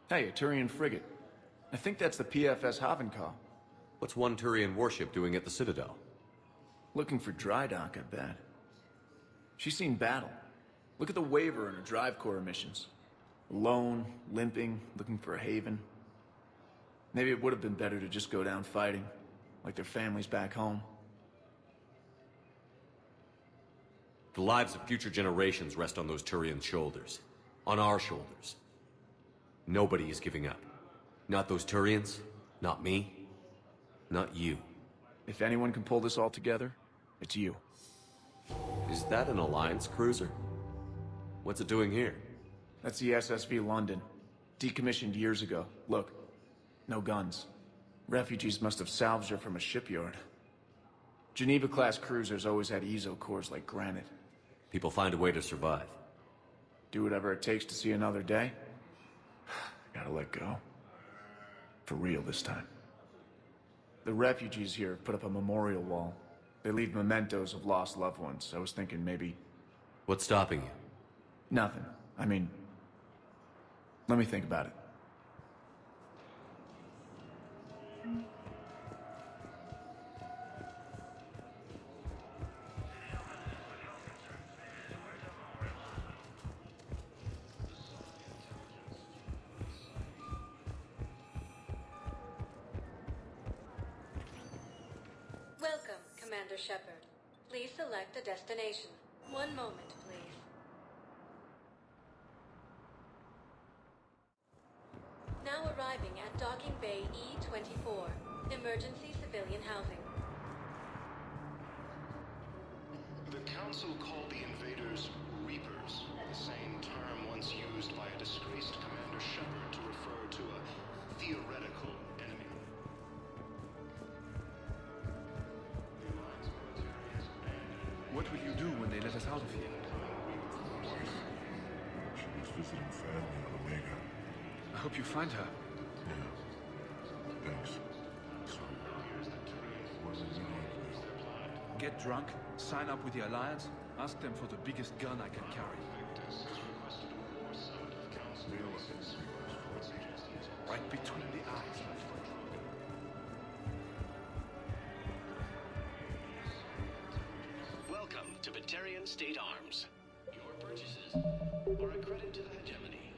Hey, a Turian frigate. I think that's the PFS Havenkaw. What's one Turian warship doing at the Citadel? Looking for dry dock, I bet. She's seen battle. Look at the waiver in her drive core emissions. Alone, limping, looking for a haven. Maybe it would have been better to just go down fighting, like their families back home. The lives of future generations rest on those Turian shoulders. On our shoulders. Nobody is giving up. Not those Turians, not me, not you. If anyone can pull this all together, it's you. Is that an Alliance cruiser? What's it doing here? That's the SSV London. Decommissioned years ago. Look, no guns. Refugees must have salvaged her from a shipyard. Geneva-class cruisers always had eezo cores like granite. People find a way to survive. Do whatever it takes to see another day. Gotta let go. For real this time. The refugees here have put up a memorial wall. They leave mementos of lost loved ones. I was thinking maybe... What's stopping you? Nothing. I mean... Let me think about it. Welcome, Commander Shepard. Please select a destination. One moment, please. Now arriving at Docking Bay E-24, emergency civilian housing. The Council called the invaders Reapers, the same term once used by a disgraced Commander Shepard to refer to a theoretical enemy. What will you do when they let us out of here? visiting family on Omega. I hope you find her. Yeah. Thanks. So, what are we doing now? Get drunk, sign up with the Alliance, ask them for the biggest gun I can carry. Right between the eyes, my friend. Welcome to Batarian State Arms. Your purchases are a credit to the hegemony.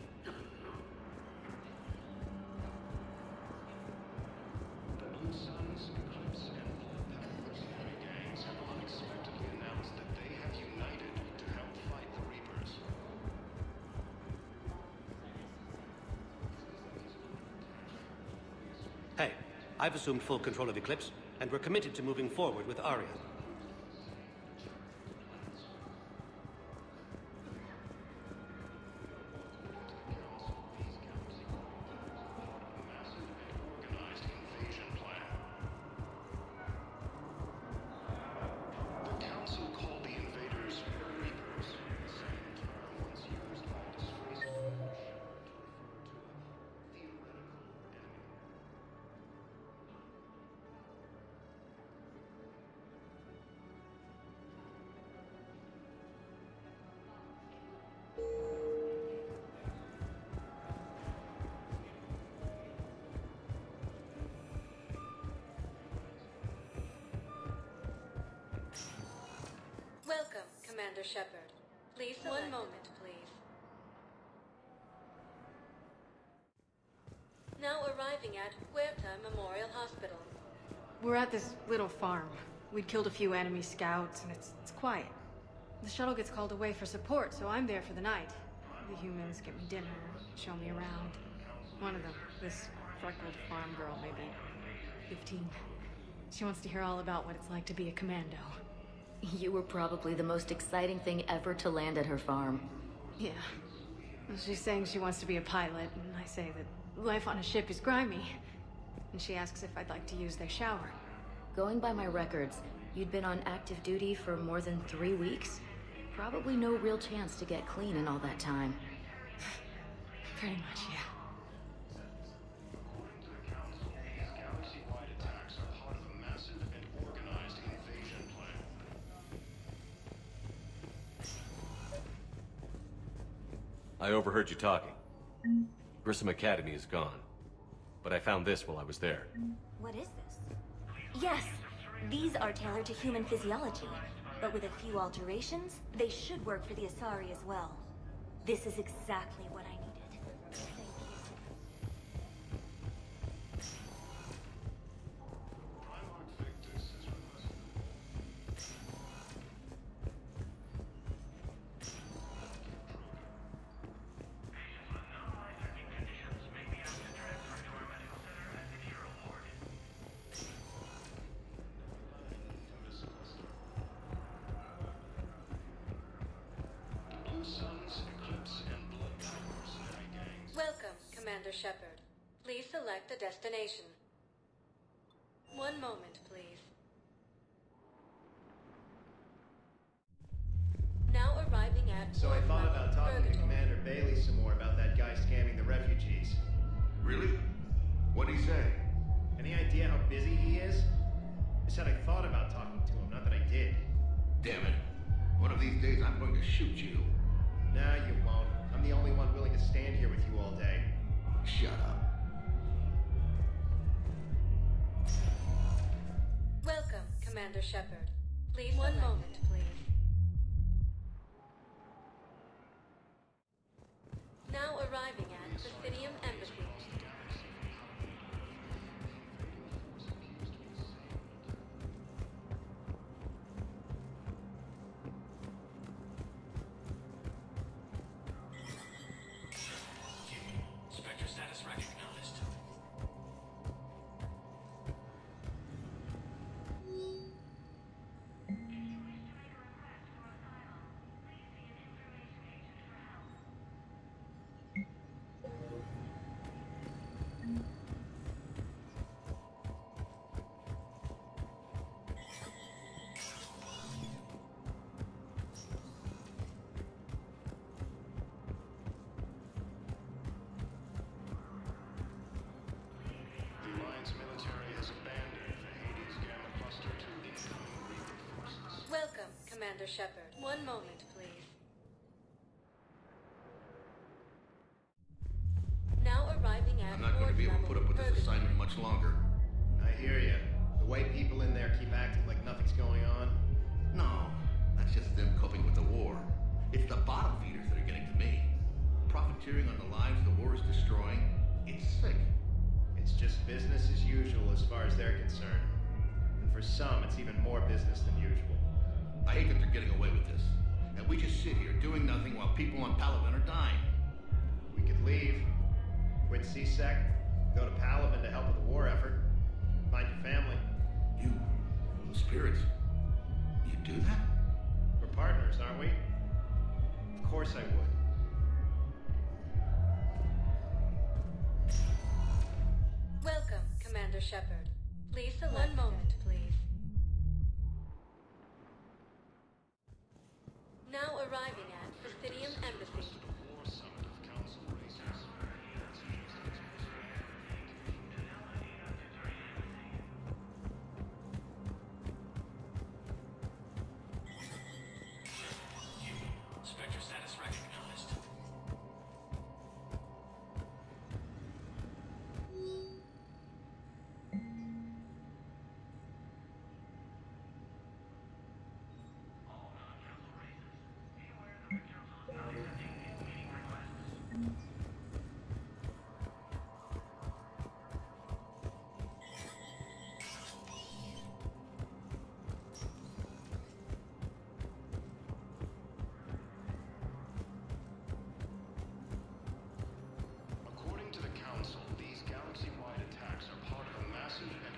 The Blue Suns, Eclipse, and Blood Peppers enemy gangs have unexpectedly announced that they have united to help fight the Reapers. Hey, I've assumed full control of Eclipse, and we're committed to moving forward with Arya. The Council called the invaders Reapers, the same term once used by a disgraced corporation to refer to a theoretical enemy. Welcome, Commander Shepard. Please select. One moment, please. Now arriving at Huerta Memorial Hospital. We're at this little farm. We'd killed a few enemy scouts, and it's quiet. The shuttle gets called away for support, so I'm there for the night. The humans get me dinner, show me around. One of them, this freckled farm girl, maybe 15. She wants to hear all about what it's like to be a commando. You were probably the most exciting thing ever to land at her farm. Yeah. Well, she's saying she wants to be a pilot, and I say that life on a ship is grimy. And she asks if I'd like to use their shower. Going by my records, you'd been on active duty for more than 3 weeks. Probably no real chance to get clean in all that time. Pretty much, yeah. Galaxy-wide attacks are part of a massive and organized invasion plan. I overheard you talking. Grissom Academy is gone. But I found this while I was there. What is this? Yes, these are tailored to human physiology, but with a few alterations, they should work for the Asari as well. This is exactly what I needed. Thank you. Primarch Victus has requested Blue Suns, Eclipse, and Blood Peppers enemy gangs. Welcome, Commander Shepard. Please select a destination. One moment, please. Now arriving at... So I thought about talking to Commander Bailey some more about that guy scamming the refugees. Really? What'd he say? Any idea how busy he is? I said I thought about talking to him, not that I did. Damn it. One of these days I'm going to shoot you. Nah, you won't. I'm the only one willing to stand here with you all day. Shut up. Welcome, Commander Shepard. Please one moment, please. Now arriving at Presidium Embassy. Spectre status recognized. Commander Shepard. One moment, please. Now arriving at I'm not going to be able to put up with this assignment much longer. I hear you. The way people in there keep acting like nothing's going on. No, that's just them coping with the war. It's the bottom feeders that are getting to me. Profiteering on the lives the war is destroying. It's sick. It's just business as usual as far as they're concerned. And for some, it's even more business than usual. I hate that they're getting away with this. And we just sit here doing nothing while people on Palaven are dying. We could leave. Quit CSEC. Go to Palaven to help with the war effort. Find your family. You, spirits, you do that? We're partners, aren't we? Of course I would. Welcome, Commander Shepard. Please select. One moment, please. Now arriving at Presidium Embassy. Spectre status recognized. According to the Council, these galaxy-wide attacks are part of a massive and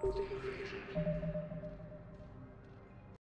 organized invasion.